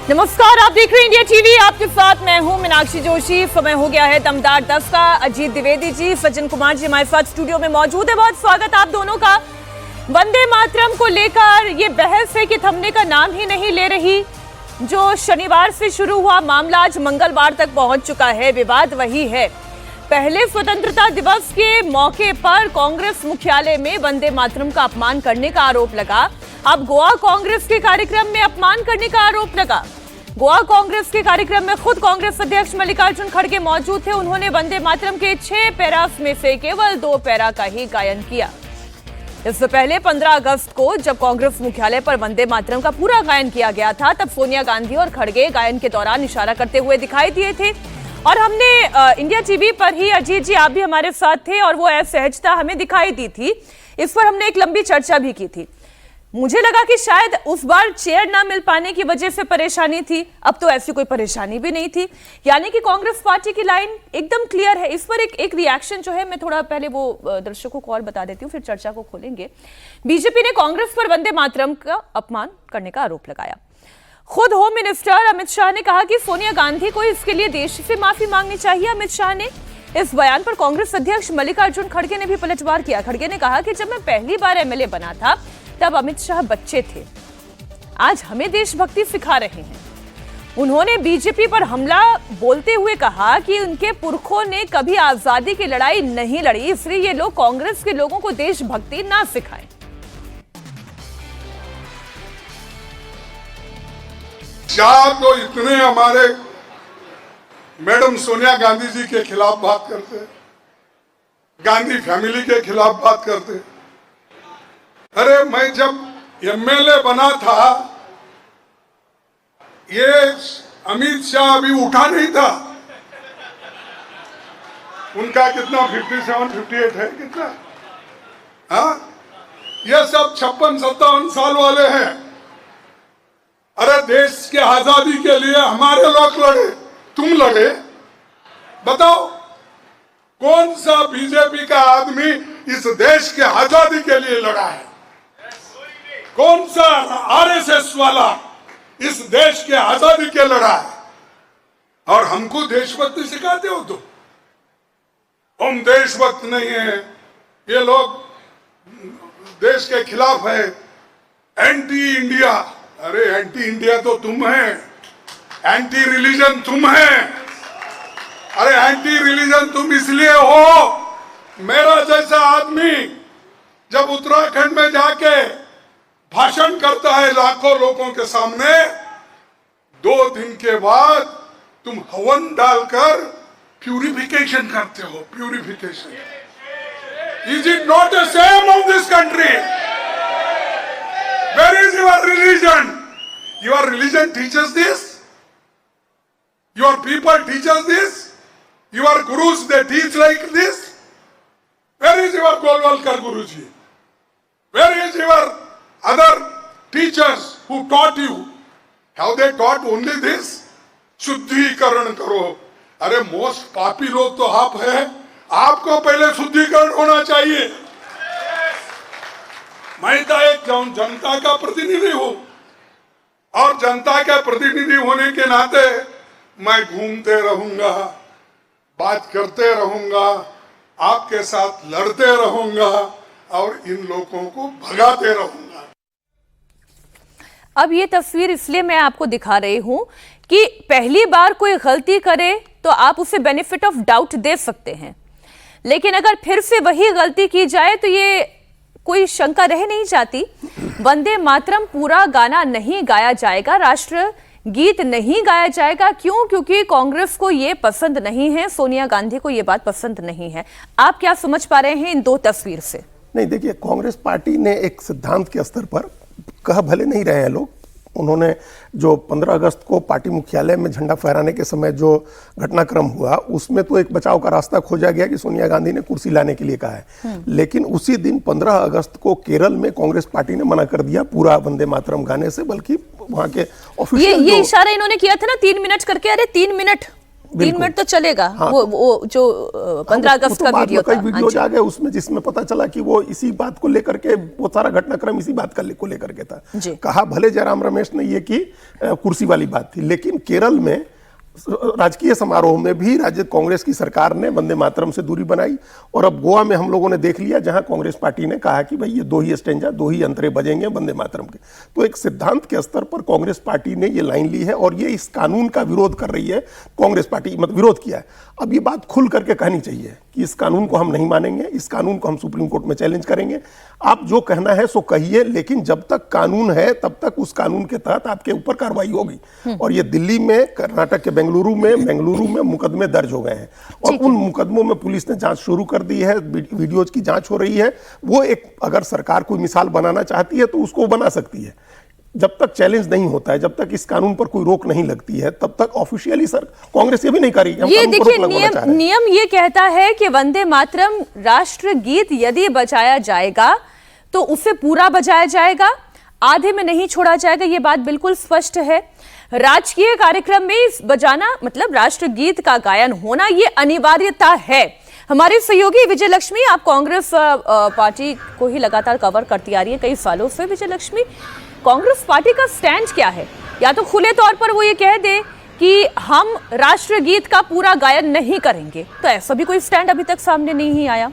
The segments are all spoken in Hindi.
नमस्कार, आप देख रहे हैं इंडिया टीवी। आपके साथ मैं हूं मीनाक्षी जोशी। समय हो गया है दमदार 10 का। अजीत द्विवेदी जी, सज्जन कुमार जी हमारे साथ स्टूडियो में मौजूद है। बहुत स्वागत आप दोनों का। वंदे मातरम को लेकर ये बहस है कि थमने का नाम ही नहीं ले रही। जो शनिवार से शुरू हुआ मामला आज मंगलवार तक पहुंच चुका है। विवाद वही है। पहले स्वतंत्रता दिवस के मौके पर कांग्रेस मुख्यालय में वंदे मातरम का अपमान करने का आरोप लगा। अब गोवा कांग्रेस के कार्यक्रम में अपमान करने का आरोप लगा। गोवा कांग्रेस के कार्यक्रम में खुद कांग्रेस अध्यक्ष मल्लिकार्जुन खड़गे मौजूद थे। उन्होंने वंदे मातरम के 6 पैरास में से केवल 2 पैरा का ही गायन किया। इससे पहले 15 अगस्त को जब कांग्रेस मुख्यालय पर वंदे मातरम का पूरा गायन किया गया था, तब सोनिया गांधी और खड़गे गायन के दौरान इशारा करते हुए दिखाई दिए थे। और हमने इंडिया टीवी पर ही, अजीत जी आप भी हमारे साथ थे, और वो असहजता हमें दिखाई दी थी। इस पर हमने एक लंबी चर्चा भी की थी। मुझे लगा कि शायद उस बार चेयर ना मिल पाने की वजह से परेशानी थी। अब तो ऐसी कोई परेशानी भी नहीं थी। यानी कि कांग्रेस पार्टी की लाइन एकदम क्लियर है। इस पर एक रिएक्शन जो है, मैं थोड़ा पहले वो दर्शकों को और बता देती हूँ, फिर चर्चा को खोलेंगे। बीजेपी ने कांग्रेस पर वंदे मातरम का अपमान करने का आरोप लगाया। खुद होम मिनिस्टर अमित शाह ने कहा कि सोनिया गांधी को इसके लिए देश से माफी मांगनी चाहिए। अमित शाह ने इस बयान पर कांग्रेस अध्यक्ष मल्लिकार्जुन खड़गे ने भी पलटवार किया। खड़गे ने कहा कि जब मैं पहली बार एमएलए बना था तब अमित शाह बच्चे थे, आज हमें देशभक्ति सिखा रहे हैं। उन्होंने बीजेपी पर हमला बोलते हुए कहा कि उनके पुरखों ने कभी आजादी की लड़ाई नहीं लड़ी, इसलिए ये लोग कांग्रेस के लोगों को देशभक्ति ना सिखाएं। आप तो इतने हमारे मैडम सोनिया गांधी जी के खिलाफ बात करते, गांधी फैमिली के खिलाफ बात करते। अरे मैं जब एमएलए बना था, ये अमित शाह अभी उठा नहीं था। उनका कितना 57, 58 है कितना? हाँ, ये सब 56-57 साल वाले हैं। अरे देश के आजादी के लिए हमारे लोग लड़े, तुम लड़े। बताओ कौन सा बीजेपी का आदमी इस देश के आजादी के लिए लड़ा है? कौन सा आरएसएस वाला इस देश के आजादी के लड़ा है? और हमको देशभक्ति सिखाते हो तो हम देशभक्त नहीं है। ये लोग देश के खिलाफ है, एंटी इंडिया। अरे एंटी इंडिया तो तुम है, एंटी रिलीजन तुम है। अरे एंटी रिलीजन तुम इसलिए हो, मेरा जैसा आदमी जब उत्तराखंड में जाके भाषण करता है लाखों लोगों के सामने, 2 दिन के बाद तुम हवन डालकर प्यूरिफिकेशन करते हो। Purification is it not the same of this country? Where is your religion? Your religion teaches this? Your people teaches this? Your gurus, they teach like this? Where is your Golwalkar Guruji? Where is your other teachers who taught you? Have they taught only this? शुद्धिकरण करो। अरे मोस्ट पापी लोग तो आप हैं, आपको पहले शुद्धिकरण होना चाहिए। मैं तो एक जनता का प्रतिनिधि हूं, और जनता का प्रतिनिधि होने के नाते मैं घूमते रहूंगा, बात करते रहूंगा, आपके साथ लड़ते रहूंगा और इन लोगों को भगाते रहूंगा। अब ये तस्वीर इसलिए मैं आपको दिखा रही हूं कि पहली बार कोई गलती करे तो आप उसे बेनिफिट ऑफ डाउट दे सकते हैं, लेकिन अगर फिर से वही गलती की जाए तो ये कोई शंका रह नहीं जाती। वंदे मातरम पूरा गाना नहीं गाया जाएगा, राष्ट्र गीत नहीं गाया जाएगा। क्यों? क्योंकि कांग्रेस को ये पसंद नहीं है, सोनिया गांधी को ये बात पसंद नहीं है। आप क्या समझ पा रहे हैं इन 2 तस्वीर से? नहीं, देखिए, कांग्रेस पार्टी ने एक सिद्धांत के स्तर पर कह भले नहीं रहे हैं लोग। उन्होंने जो 15 अगस्त को पार्टी मुख्यालय में झंडा फहराने के समय जो घटनाक्रम हुआ, उसमें तो एक बचाव का रास्ता खोजा गया कि सोनिया गांधी ने कुर्सी लाने के लिए कहा है। लेकिन उसी दिन 15 अगस्त को केरल में कांग्रेस पार्टी ने मना कर दिया पूरा वंदे मातरम गाने से, बल्कि वहां के ऑफिशियल ये इशारा इन्होंने किया था ना 3 मिनट करके। अरे 3 मिनट 3 मिनट तो चलेगा। हाँ, वो जो 15 अगस्त का वीडियो था, कई वीडियोज आ गए उसमें, जिसमें पता चला कि वो इसी बात को लेकर के, वो सारा घटनाक्रम इसी बात को लेकर के था। कहा भले जयराम रमेश ने ये की कुर्सी वाली बात थी, लेकिन केरल में राजकीय समारोह में भी राज्य कांग्रेस की सरकार ने वंदे मातरम से दूरी बनाई। और अब गोवा में हम लोगों ने देख लिया, जहां कांग्रेस पार्टी ने कहा कि भाई ये 2 ही स्टेंजा, 2 ही अंतरे बजेंगे वंदे मातरम के। तो एक सिद्धांत के स्तर पर कांग्रेस पार्टी ने ये लाइन ली है और ये इस कानून का विरोध कर रही है। कांग्रेस पार्टी मतलब विरोध किया है। अब ये बात खुल करके कहनी चाहिए कि इस कानून को हम नहीं मानेंगे, इस कानून को हम सुप्रीम कोर्ट में चैलेंज करेंगे। आप जो कहना है सो कहिए, लेकिन जब तक कानून है तब तक उस कानून के तहत आपके ऊपर कार्रवाई होगी। और ये दिल्ली में, कर्नाटक के बेंगलुरु में मुकदमे दर्ज हो गए हैं और उन मुकदमों में पुलिस ने जांच शुरू कर दी है, वीडियोज की जांच हो रही है। वो एक, अगर सरकार कोई मिसाल बनाना चाहती है तो उसको बना सकती है। जब तक चैलेंज नहीं होता है, जब तक इस कानून पर कोई रोक नहीं लगती है, तब तक ऑफिशियली सर कांग्रेस ये भी नहीं कर रही है। ये देखिए, नियम ये कहता है कि वंदे मातरम राष्ट्र गीत यदि बजाया जाएगा तो उसे पूरा बजाया जाएगा, आधे में नहीं छोड़ा जाएगा। ये बात बिल्कुल स्पष्ट है। राजकीय कार्यक्रम में बजाना मतलब राष्ट्र गीत का गायन होना, ये अनिवार्यता है। हमारे सहयोगी विजय लक्ष्मी, आप कांग्रेस पार्टी को ही लगातार कवर करती आ रही है कई सालों से। विजय लक्ष्मी, कांग्रेस पार्टी का स्टैंड क्या है? या तो खुले तौर पर वो ये कह दे कि हम राष्ट्रगीत का पूरा गायन नहीं करेंगे, तो ऐसा भी कोई स्टैंड अभी तक सामने नहीं आया।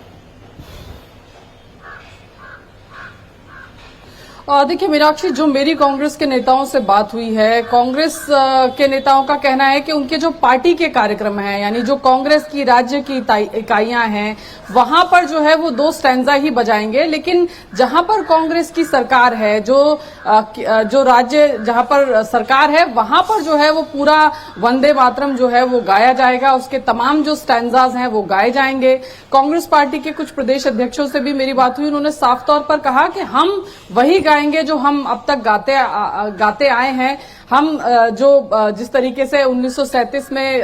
देखिए मीनाक्षी, जो मेरी कांग्रेस के नेताओं से बात हुई है, कांग्रेस के नेताओं का कहना है कि उनके जो पार्टी के कार्यक्रम हैं, यानी जो कांग्रेस की राज्य की इकाइयां हैं, वहां पर जो है वो 2 स्टैंजा ही बजाएंगे। लेकिन जहां पर कांग्रेस की सरकार है, जो राज्य जहां पर सरकार है, वहां पर जो है वो पूरा वंदे मातरम जो है वो गाया जाएगा। उसके तमाम जो स्टैंजाज हैं वो गाए जाएंगे। कांग्रेस पार्टी के कुछ प्रदेश अध्यक्षों से भी मेरी बात हुई, उन्होंने साफ तौर पर कहा कि हम वही गाएंगे जो हम अब तक गाते आए हैं। हम जिस तरीके से 1937 में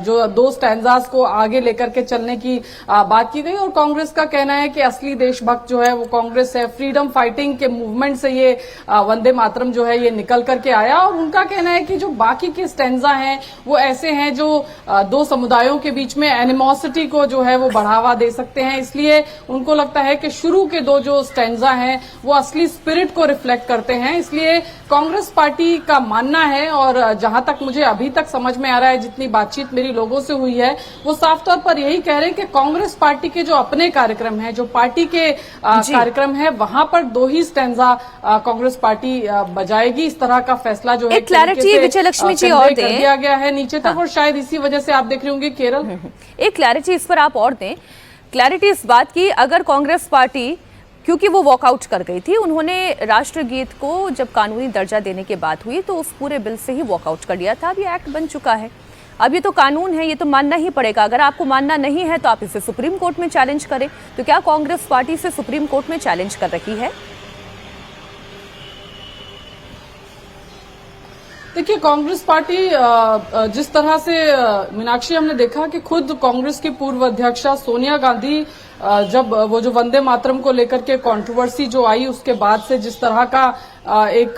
जो 2 स्टैंजास को आगे लेकर के चलने की बात की गई, और कांग्रेस का कहना है कि असली देशभक्त जो है वो कांग्रेस है। फ्रीडम फाइटिंग के मूवमेंट से ये वंदे मातरम जो है ये निकल करके आया। और उनका कहना है कि जो बाकी के स्टैंजा हैं वो ऐसे हैं जो 2 समुदायों के बीच में एनिमोसिटी को जो है वो बढ़ावा दे सकते हैं। इसलिए उनको लगता है कि शुरू के 2 जो स्टैंजा हैं वो असली स्पिरिट को रिफ्लेक्ट करते हैं। इसलिए कांग्रेस पार्टी का मानना है, और जहां तक मुझे अभी तक समझ में आ रहा है, जितनी बातचीत मेरी लोगों से हुई है, वो साफ तौर पर यही कह रहे हैं कि कांग्रेस पार्टी के जो अपने कार्यक्रम हैं, जो पार्टी के कार्यक्रम है, वहां पर 2 ही स्टैंजा कांग्रेस पार्टी बजाएगी। इस तरह का फैसला जो है क्लैरिटी विजय लक्ष्मी जी और दें, दिया गया है नीचे तक। और शायद इसी वजह से आप देख रहे होंगे केरल, एक क्लैरिटी इस पर आप और दें, क्लैरिटी इस बात की, अगर कांग्रेस पार्टी, क्योंकि वो वॉकआउट कर गई थी, उन्होंने राष्ट्रगीत को जब कानूनी दर्जा देने की बात हुई तो उस पूरे बिल से ही वॉकआउट कर दिया था। अब ये एक्ट बन चुका है, अब ये तो कानून है, ये तो मानना ही पड़ेगा। अगर आपको मानना नहीं है तो आप इसे सुप्रीम कोर्ट में चैलेंज करें। तो क्या कांग्रेस पार्टी से सुप्रीम कोर्ट में चैलेंज कर रही है? देखिए, कांग्रेस पार्टी जिस तरह से मीनाक्षी हमने देखा कि खुद कांग्रेस की पूर्व अध्यक्षा सोनिया गांधी जब वो जो वंदे मातरम को लेकर के कंट्रोवर्सी जो आई, उसके बाद से जिस तरह का एक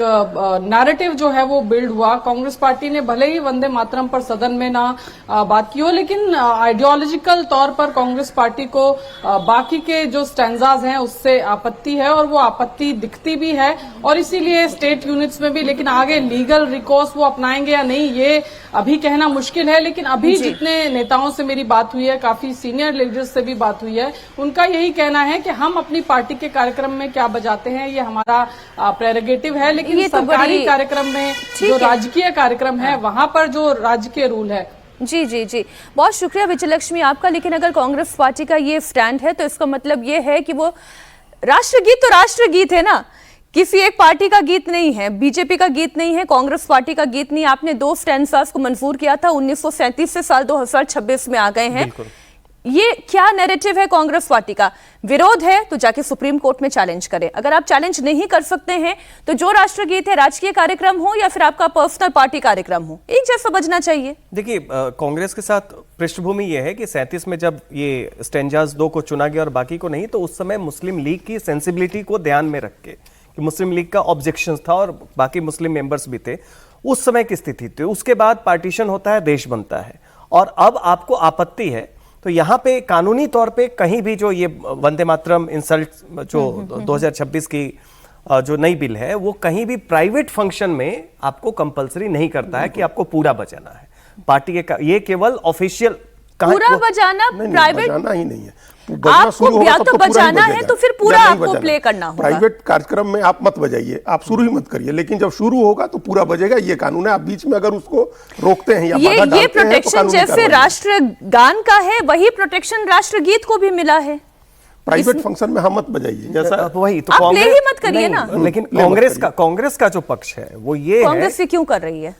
नैरेटिव जो है वो बिल्ड हुआ, कांग्रेस पार्टी ने भले ही वंदे मातरम पर सदन में ना बात की हो, लेकिन आइडियोलॉजिकल तौर पर कांग्रेस पार्टी को बाकी के जो स्टैंजाज हैं उससे आपत्ति है, और वो आपत्ति दिखती भी है। और इसीलिए स्टेट यूनिट्स में भी, लेकिन आगे लीगल रिकोर्स वो अपनाएंगे या नहीं ये अभी कहना मुश्किल है। लेकिन अभी जितने नेताओं से मेरी बात हुई है, काफी सीनियर लीडर्स से भी बात हुई है, उनका यही कहना है कि हम अपनी पार्टी के कार्यक्रम में क्या बजाते हैं ये हमारा प्रेरोगेटिव है, लेकिन सरकारी कार्यक्रम में जो राजकीय कार्यक्रम है वहां पर जो राज्य के रूल है। जी जी जी, बहुत शुक्रिया विजय लक्ष्मी आपका। लेकिन अगर कांग्रेस पार्टी का ये स्टैंड है तो इसका मतलब ये है कि वो राष्ट्रगीत तो राष्ट्रगीत है ना, किसी एक पार्टी का गीत नहीं है, बीजेपी का गीत नहीं है, कांग्रेस पार्टी का गीत नहीं। आपने 2 स्टैंजास को मंजूर किया था 1937 से साल 2026 में आ गए हैं। ये क्या नैरेटिव है कांग्रेस पार्टी का? विरोध है तो जाके सुप्रीम कोर्ट में चैलेंज करें। अगर आप चैलेंज नहीं कर सकते हैं तो जो राष्ट्रगीत है, राजकीय कार्यक्रम हो या फिर आपका पर्सनल पार्टी कार्यक्रम हो, एक जैसा बजना चाहिए। देखिए, कांग्रेस के साथ पृष्ठभूमि यह है कि 37 में जब ये स्टैंजास 2 को चुना गया और बाकी को नहीं, तो उस समय मुस्लिम लीग की सेंसिबिलिटी को ध्यान में रख के, कि मुस्लिम लीग का ऑब्जेक्शन था और बाकी मुस्लिम मेंबर्स भी थे, उस समय की स्थिति थी। उसके बाद पार्टीशन होता है, देश बनता है, और अब आपको आपत्ति है, तो यहाँ पे कानूनी तौर पे कहीं भी जो ये वंदे मातरम इंसल्ट जो 2026 की जो नई बिल है, वो कहीं भी प्राइवेट फंक्शन में आपको कंपलसरी नहीं करता है कि आपको पूरा बजाना है पार्टी के। ये केवल ऑफिशियल पूरा बजाना प्राइवेट बजाना ही नहीं है। आपको या तो बजाना है तो फिर पूरा आपको प्ले करना होगा। प्राइवेट कार्यक्रम में आप मत बजाइए, आप शुरू ही मत करिए, लेकिन जब शुरू होगा तो पूरा बजेगा, ये कानून है। आप बीच में अगर उसको रोकते हैं या बाधा डालते हैं, तो प्रोटेक्शन जैसे राष्ट्रगान का है, वही प्रोटेक्शन राष्ट्रगीत को भी मिला है। प्राइवेट फंक्शन में हम मत बजाइए, जैसा वही तो आप प्ले ही मत करिए ना। लेकिन कांग्रेस का जो पक्ष है वो ये कांग्रेस से क्यों कर रही है?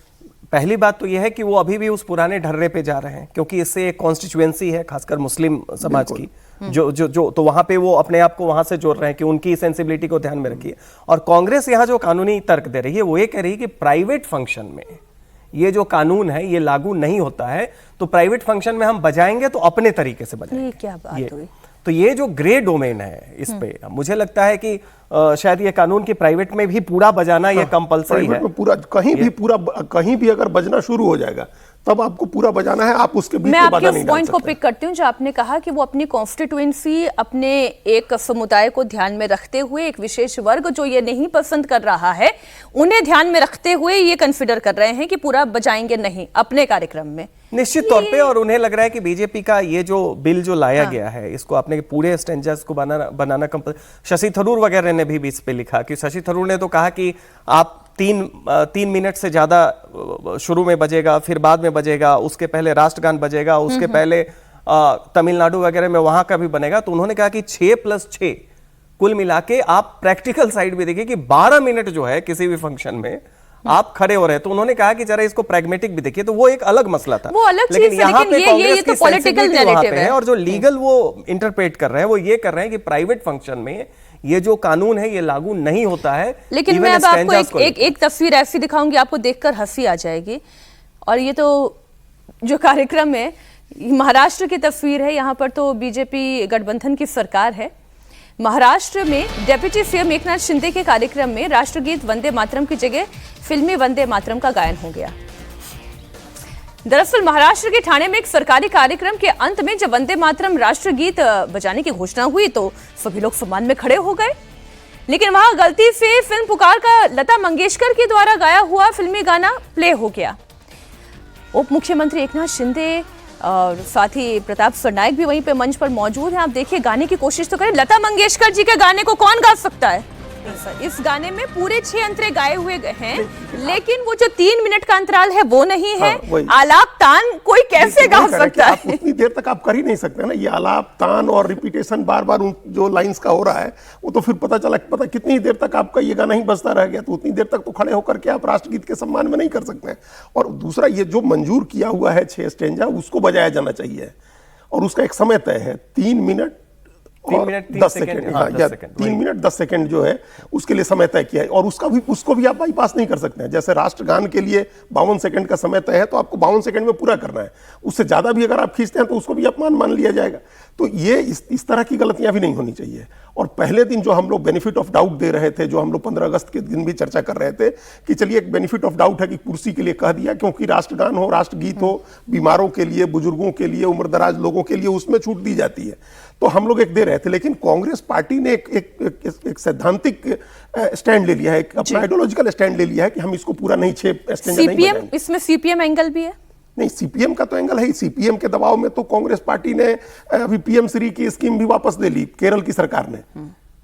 पहली बात तो यह है कि वो अभी भी उस पुराने ढर्रे पे जा रहे हैं, क्योंकि इससे एक कॉन्स्टिट्यूएंसी है खासकर मुस्लिम समाज की, जो तो वहां पे वो अपने आप को वहां से जोड़ रहे हैं कि उनकी सेंसिबिलिटी को ध्यान में रखिए। और कांग्रेस यहाँ जो कानूनी तर्क दे रही है वो ये कह रही है कि प्राइवेट फंक्शन में ये जो कानून है ये लागू नहीं होता है, तो प्राइवेट फंक्शन में हम बजाएंगे तो अपने तरीके से बजाएंगे। ये क्या बात हुई? तो ये जो ग्रे डोमेन है इस पे मुझे लगता है कि शायद ये कानून की प्राइवेट में भी पूरा बजाना ये कंपलसरी है। पूरा कहीं भी अगर बजना शुरू हो जाएगा तब आपको पूरा बजाना है, आप उसके बीच में बाधा नहीं डाल सकते। मैं आपके पॉइंट को पिक करती हूँ जो आपने कहा कि वो अपनी कॉन्स्टिट्यूएंसी, अपने एक समुदाय को ध्यान में रखते हुए, एक विशेष वर्ग जो ये नहीं पसंद कर रहा है उन्हें ध्यान में रखते हुए ये कंसिडर कर रहे हैं कि पूरा बजाएंगे नहीं अपने कार्यक्रम में, निश्चित तौर पे। और उन्हें लग रहा है कि बीजेपी का ये जो बिल जो लाया गया है, इसको आपने पूरे स्टैंजास को बनाना शशि थरूर वगैरह ने भी इस पे लिखा कि शशि थरूर ने तो कहा कि आप 3 मिनट से ज्यादा शुरू में बजेगा, फिर बाद में बजेगा, उसके पहले राष्ट्रगान बजेगा, उसके पहले तमिलनाडु वगैरह में वहां का भी बनेगा। तो उन्होंने कहा कि 6+6 कुल मिला के आप प्रैक्टिकल साइड भी देखिए कि 12 मिनट जो है किसी भी फंक्शन में आप खड़े हो रहे हैं। तो उन्होंने कहा कि जरा इसको प्रैग्मेटिक भी देखिए, तो वो एक अलग मसला था, वो अलग लेकिन चीज, यहाँ पे कांग्रेस तो पॉलिटिकल नैरेटिव है। और जो लीगल वो इंटरप्रेट कर रहे हैं वो ये कर रहे हैं कि प्राइवेट फंक्शन में ये जो कानून है ये लागू नहीं होता है। लेकिन मैं अब आपको एक तस्वीर ऐसी दिखाऊंगी, आपको देखकर हंसी आ जाएगी। और ये तो जो कार्यक्रम है महाराष्ट्र की तस्वीर है, यहाँ पर तो बीजेपी गठबंधन की सरकार है। महाराष्ट्र में डिप्टी सीएम एकनाथ शिंदे के कार्यक्रम में राष्ट्रगीत वंदे मातरम की जगह फिल्मी वंदे मातरम का गायन हो गया। दरअसल महाराष्ट्र के ठाणे में एक सरकारी कार्यक्रम के अंत में जब वंदे मातरम राष्ट्रगीत बजाने की घोषणा हुई तो सभी लोग सम्मान में खड़े हो गए, लेकिन वहां गलती से फिल्म पुकार का लता मंगेशकर के द्वारा गाया हुआ फिल्मी गाना प्ले हो गया। उप मुख्यमंत्री एकनाथ शिंदे और साथ ही प्रताप सरनाइक भी वहीं पे मंच पर मौजूद हैं। आप देखिए, गाने की कोशिश तो करें। लता मंगेशकर जी के गाने को कौन गा सकता है? इस गाने में पूरे 6 अंतरे गाए हुए हैं, लेकिन वो जो 3 मिनट का अंतराल है वो नहीं है। आलाप तान कोई कैसे गा सकता है? उतनी देर तक आप कर ही नहीं सकते ना। ये आलाप तान और रिपीटेशन बार बार उन जो लाइंस का हो रहा है वो तो फिर पता कितनी देर तक आपका ये गाना ही बजता रह गया। तो उतनी देर तक तो खड़े होकर के आप राष्ट्रगीत के सम्मान में नहीं कर सकते हैं। और दूसरा, ये जो मंजूर किया हुआ है 6 स्टेंजा, उसको बजाया जाना चाहिए और उसका एक समय तय है, 3 मिनट 10 सेकंड। हाँ, 3 मिनट 10 सेकंड जो है उसके लिए समय तय किया है। और उसको भी आप बाईपास नहीं कर सकते हैं। जैसे राष्ट्रगान के लिए 52 सेकंड का समय तय है, तो आपको 52 सेकंड में पूरा करना है। उससे ज्यादा भी अगर आप खींचते हैं तो उसको भी अपमान मान लिया जाएगा। तो ये इस तरह की गलतियां भी नहीं होनी चाहिए। और पहले दिन जो हम लोग बेनिफिट ऑफ डाउट दे रहे थे, जो हम लोग 15 अगस्त के दिन भी चर्चा कर रहे थे कि चलिए एक बेनिफिट ऑफ डाउट है कि कुर्सी के लिए कह दिया, क्योंकि राष्ट्रगान हो, राष्ट्रगीत हो, बीमारों के लिए, बुजुर्गों के लिए, उम्रदराज लोगों के लिए उसमें छूट दी जाती है, तो हम लोग एक दे रहे थे। लेकिन कांग्रेस पार्टी ने एक सैद्धांतिक स्टैंड ले लिया है, एक अपना आइडियोलॉजिकल स्टैंड ले लिया है कि हम इसको पूरा नहीं 6 स्टेंजा नहीं बजाएंगे। इसमें सीपीएम एंगल भी है? नहीं, सीपीएम का तो एंगल है ही। सीपीएम के दबाव में तो कांग्रेस पार्टी ने अभी पीएम श्री की स्कीम भी वापस ले ली केरल की सरकार ने।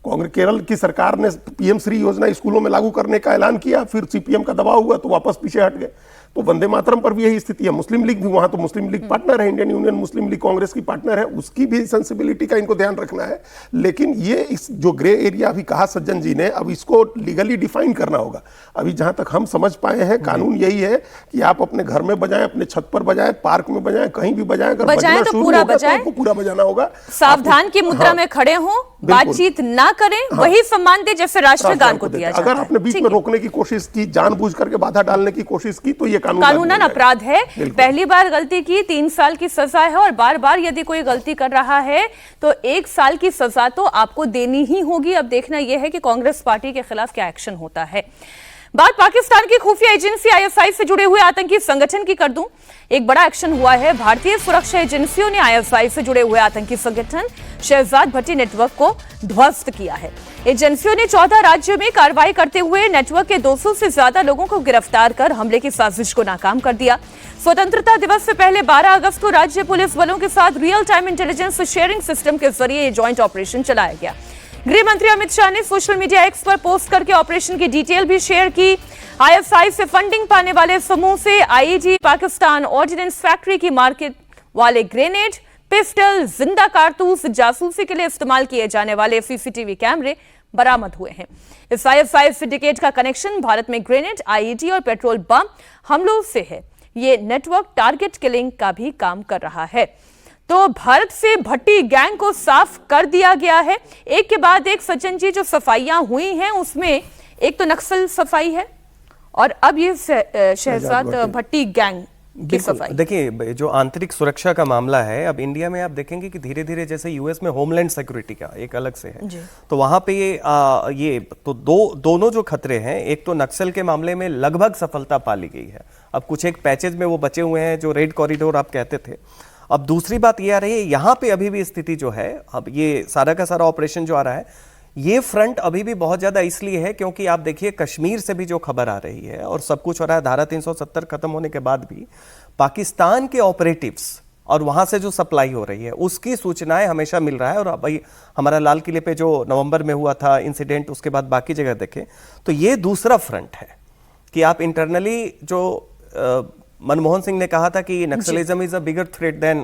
केरल की सरकार ने पीएम श्री योजना स्कूलों में लागू करने का ऐलान किया, फिर सीपीएम का दबाव हुआ तो वापस पीछे हट गए। तो वंदे मातरम पर भी यही स्थिति है। मुस्लिम लीग भी, वहां तो मुस्लिम लीग पार्टनर है, इंडियन यूनियन मुस्लिम लीग कांग्रेस की पार्टनर है, उसकी भी सेंसिबिलिटी का इनको ध्यान रखना है। लेकिन ये इस जो ग्रे एरिया अभी कहा सज्जन जी ने, अब इसको लीगली डिफाइन करना होगा। अभी जहां तक हम समझ पाए हैं कानून यही है कि आप अपने घर में बजाएं, अपने छत पर बजाएं, पार्क में बजाएं, कहीं भी बजाएं। अगर बजाना शुरू होगा तो आपको पूरा बजाना होगा। सावधान की मुद्रा में खड़े हों, बातचीत ना करें, वही सम्मान दे जैसे राष्ट्रगान को दिया जाता है। अगर आपने बीच में रोकने की कोशिश की, जानबूझ करके बाधा डालने की कोशिश की, तो ये कानूनन अपराध है। पहली बार गलती की 3 साल की सजा है, और बार बार यदि कोई गलती कर रहा है तो 1 साल की सजा तो आपको देनी ही होगी। अब देखना यह है कि कांग्रेस पार्टी के खिलाफ क्या एक्शन होता है। बात पाकिस्तान की खुफिया एजेंसी आईएसआई से जुड़े हुए आतंकी संगठन की कर दूं। एक बड़ा एक्शन हुआ है। भारतीय सुरक्षा एजेंसियों ने आईएसआई से जुड़े हुए आतंकी संगठन शहजाद भट्टी नेटवर्क को ध्वस्त किया है। एजेंसियों ने 14 राज्यों में कार्रवाई करते हुए नेटवर्क के 200 से ज्यादा लोगों को गिरफ्तार कर हमले की साजिश को नाकाम कर दिया। स्वतंत्रता दिवस से पहले 12 अगस्त को राज्य पुलिस बलों के साथ real time intelligence sharing system के जरिए ये ज्वाइंट ऑपरेशन चलाया गया। गृह मंत्री अमित शाह ने सोशल मीडिया एक्स पर पोस्ट करके ऑपरेशन की डिटेल भी शेयर की। आईएसआई से फंडिंग पाने वाले समूह से आईईडी, पाकिस्तान ऑर्डिनेंस फैक्ट्री की मार्केट वाले ग्रेनेड, पिस्टल, जिंदा कारतूस, जासूसी के लिए इस्तेमाल किए जाने वाले सीसीटीवी कैमरे बरामद हुए हैं। इस आईएसआई सिंडिकेट का कनेक्शन भारत में ग्रेनेड, आईईडी और पेट्रोल बम हमलों से है। ये नेटवर्क टारगेट किलिंग का भी काम कर रहा है। तो भारत से भट्टी गैंग को साफ कर दिया गया है। एक के बाद एक सचिन जी जो सफाइयां हुई हैं उसमें एक तो नक्सल सफाई है और अब ये शहजाद भट्टी गैंग की सफाई। देखिए, जो आंतरिक सुरक्षा का मामला है, अब इंडिया में आप देखेंगे कि धीरे धीरे जैसे यूएस में होमलैंड सिक्योरिटी का एक अलग से है, तो वहां पे ये तो दोनों जो खतरे हैं, एक तो नक्सल के मामले में लगभग सफलता पा ली गई है। अब कुछ एक पैचेज में वो बचे हुए हैं जो रेड कॉरिडोर आप कहते थे। अब दूसरी बात ये आ रही है, यहां पे अभी भी स्थिति जो है, अब ये सारा का सारा ऑपरेशन जो आ रहा है, ये फ्रंट अभी भी बहुत ज्यादा इसलिए है क्योंकि आप देखिए कश्मीर से भी जो खबर आ रही है और सब कुछ हो रहा है, धारा 370 खत्म होने के बाद भी पाकिस्तान के ऑपरेटिव्स और वहां से जो सप्लाई हो रही है उसकी सूचनाएं हमेशा मिल रहा है। और भाई हमारा लाल किले पे जो नवंबर में हुआ था इंसिडेंट, उसके बाद बाकी जगह देखें तो ये दूसरा फ्रंट है कि आप इंटरनली जो मनमोहन सिंह ने कहा था कि naxalism is a bigger threat than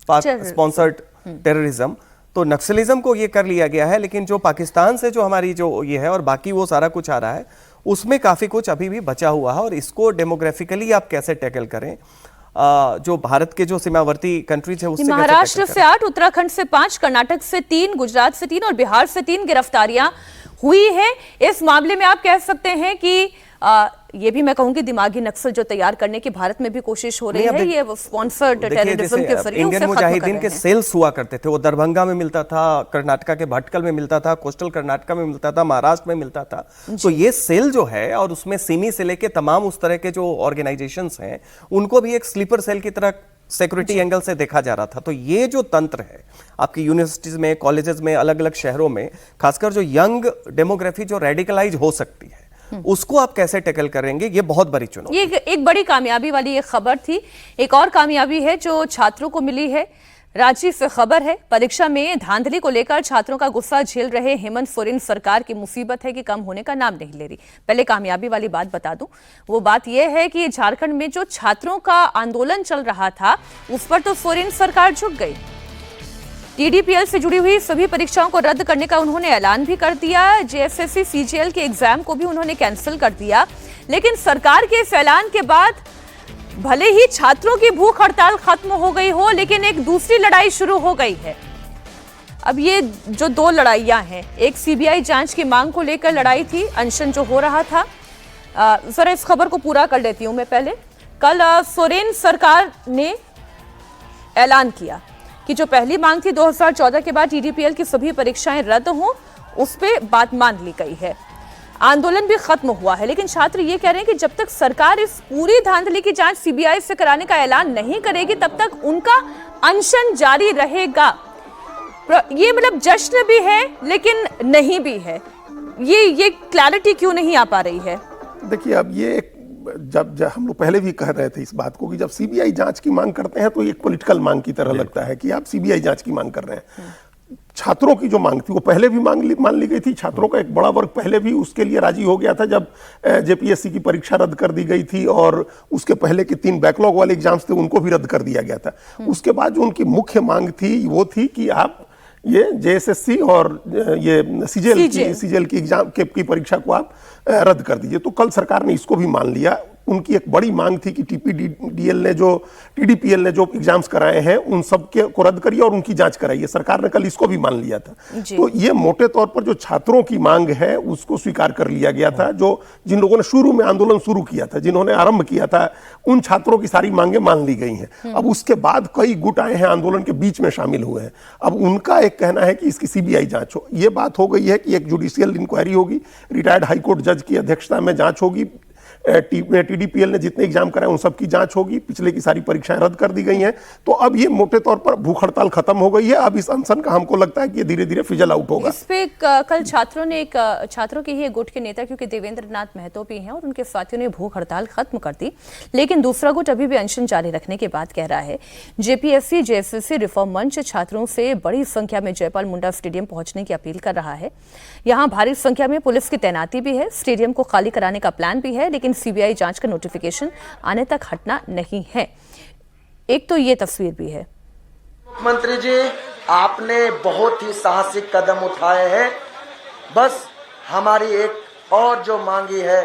Pak sponsored terrorism, तो नक्सलिज्म को ये कर लिया गया है। लेकिन जो पाकिस्तान से जो हमारी जो ये है और बाकी वो सारा कुछ आ रहा है, उसमें काफी कुछ अभी भी बचा हुआ है। और इसको डेमोग्राफिकली आप कैसे टैकल करें, जो भारत के जो सीमावर्ती कंट्रीज है उससे महाराष्ट्र से 8, उत्तराखंड से 5, कर्नाटक से 3, गुजरात से 3 और बिहार से 3 गिरफ्तारियां हुई है। इस मामले में आप कह सकते हैं कि ये भी मैं कहूंगी दिमागी नक्सल जो तैयार करने की भारत में भी कोशिश हो रही है, ये स्पॉन्सर्ड टेररिज्म के जरिए इंडियन मुजाहिदीन के सेल्स हुआ करते थे, वो दरभंगा में मिलता था, कर्नाटका के भटकल में मिलता था, कोस्टल कर्नाटका में मिलता था, महाराष्ट्र में मिलता था। तो ये सेल जो है, और उसमें सिमी से लेके तमाम उस तरह के जो ऑर्गेनाइजेशंस हैं, उनको भी एक स्लीपर सेल की तरह सिक्योरिटी एंगल से देखा जा रहा था। तो ये जो तंत्र है आपकी यूनिवर्सिटीज में, कॉलेजेस में, अलग अलग शहरों में, खासकर जो यंग डेमोग्राफी जो रेडिकलाइज हो सकती है, उसको आप कैसे टैकल करेंगे, ये बहुत बड़ी चुनौती। ये एक बड़ी कामयाबी वाली ये खबर थी। एक और कामयाबी है जो छात्रों को मिली है। रांची से खबर है, परीक्षा में धांधली को लेकर छात्रों का गुस्सा झेल रहे हेमंत सोरेन सरकार की मुसीबत है कि कम होने का नाम नहीं ले रही। पहले कामयाबी वाली बात बता दूं, वो बात यह है कि झारखंड में जो छात्रों का आंदोलन चल रहा था उस पर तो सोरेन सरकार झुक गई। टीडीपीएल से जुड़ी हुई सभी परीक्षाओं को रद्द करने का उन्होंने ऐलान भी कर दिया। जेएसएससी सीजीएल के एग्जाम को भी उन्होंने कैंसिल कर दिया। लेकिन सरकार के इस ऐलान के बाद भले ही छात्रों की भूख हड़ताल खत्म हो गई हो, लेकिन एक दूसरी लड़ाई शुरू हो गई है। अब ये जो दो लड़ाइयां हैं, एक सीबीआई जांच की मांग को लेकर लड़ाई थी, अनशन जो हो रहा था। जरा इस खबर को पूरा कर लेती हूं मैं पहले। कल सोरेन सरकार ने ऐलान किया कि जो पहली मांग थी 2014 के बाद टीडीपीएल की सभी परीक्षाएं रद्द हों, उस पे बात मान ली गई है। आंदोलन भी खत्म हुआ है, लेकिन छात्र ये कह रहे हैं कि जब तक सरकार इस पूरी धांधली की जांच सीबीआई से कराने का ऐलान नहीं करेगी, तब तक उनका अनशन जारी रहेगा। ये मतलब जश्न भी है लेकिन नहीं भी है। ये क्लैरिटी क्यों नहीं आ पा रही है? देखिए, अब ये जब हम लोग पहले भी कह रहे थे इस बात को कि जब सीबीआई जांच की मांग करते हैं तो एक पॉलिटिकल मांग की तरह लगता है कि आप सीबीआई जांच की मांग कर रहे हैं। छात्रों की जो मांग थी वो पहले भी मान ली गई थी। छात्रों का एक बड़ा वर्ग पहले भी उसके लिए राजी हो गया था जब जेपीएससी की परीक्षा रद्द कर दी गई थी और उसके पहले के 3 बैकलॉग वाले एग्जाम्स थे उनको भी रद्द कर दिया गया था। उसके बाद जो उनकी मुख्य मांग थी वो थी कि आप ये जेएसएससी और ये सीजीएल की एग्जाम की परीक्षा को आप रद्द कर दीजिए। तो कल सरकार ने इसको भी मान लिया। उनकी एक बड़ी मांग थी कि टीडीपीएल ने जो एग्जाम्स कराए हैं उन सब को रद्द करिए और उनकी जांच कराइए। सरकार ने कल इसको भी मान लिया था। तो ये मोटे तौर पर जो छात्रों की मांग है उसको स्वीकार कर लिया गया था। जो जिन लोगों ने शुरू में आंदोलन शुरू किया था, जिन्होंने आरंभ किया था, उन छात्रों की सारी मांगे मान ली गई हैं। अब उसके बाद कई गुट आए हैं, आंदोलन के बीच में शामिल हुए हैं। अब उनका एक कहना है कि इसकी सीबीआई जांच हो। ये बात हो गई है कि एक जुडिशियल इंक्वायरी होगी, रिटायर्ड हाईकोर्ट जज की अध्यक्षता में जांच होगी। टीडीपीएल ने जितने एग्जाम कराए उन सब की जांच होगी। पिछले की सारी परीक्षाएं रद्द कर दी गई हैं। तो अब ये मोटे तौर पर भूख हड़ताल खत्म हो गई है। अब इस अनशन का हमको लगता है कि ये धीरे धीरे फिजल आउट होगा। इस पे कल छात्रों के ही गुट के नेता, क्योंकि देवेंद्र नाथ महतो भी हैं और उनके साथियों ने भूख हड़ताल खत्म कर दी, लेकिन दूसरा गुट अभी भी अनशन जारी रखने के बाद कह रहा है। जेपीएससी जेएसएससी रिफॉर्म मंच छात्रों से बड़ी संख्या में जयपाल मुंडा स्टेडियम पहुंचने की अपील कर रहा है। यहां भारी संख्या में पुलिस की तैनाती भी है। स्टेडियम को खाली कराने का प्लान भी है, लेकिन सीबीआई जांच का नोटिफिकेशन आने तक हटना नहीं है। एक तो ये तस्वीर भी है। मुख्यमंत्री जी, आपने बहुत ही साहसिक कदम उठाए हैं। बस हमारी एक और जो मांगी है,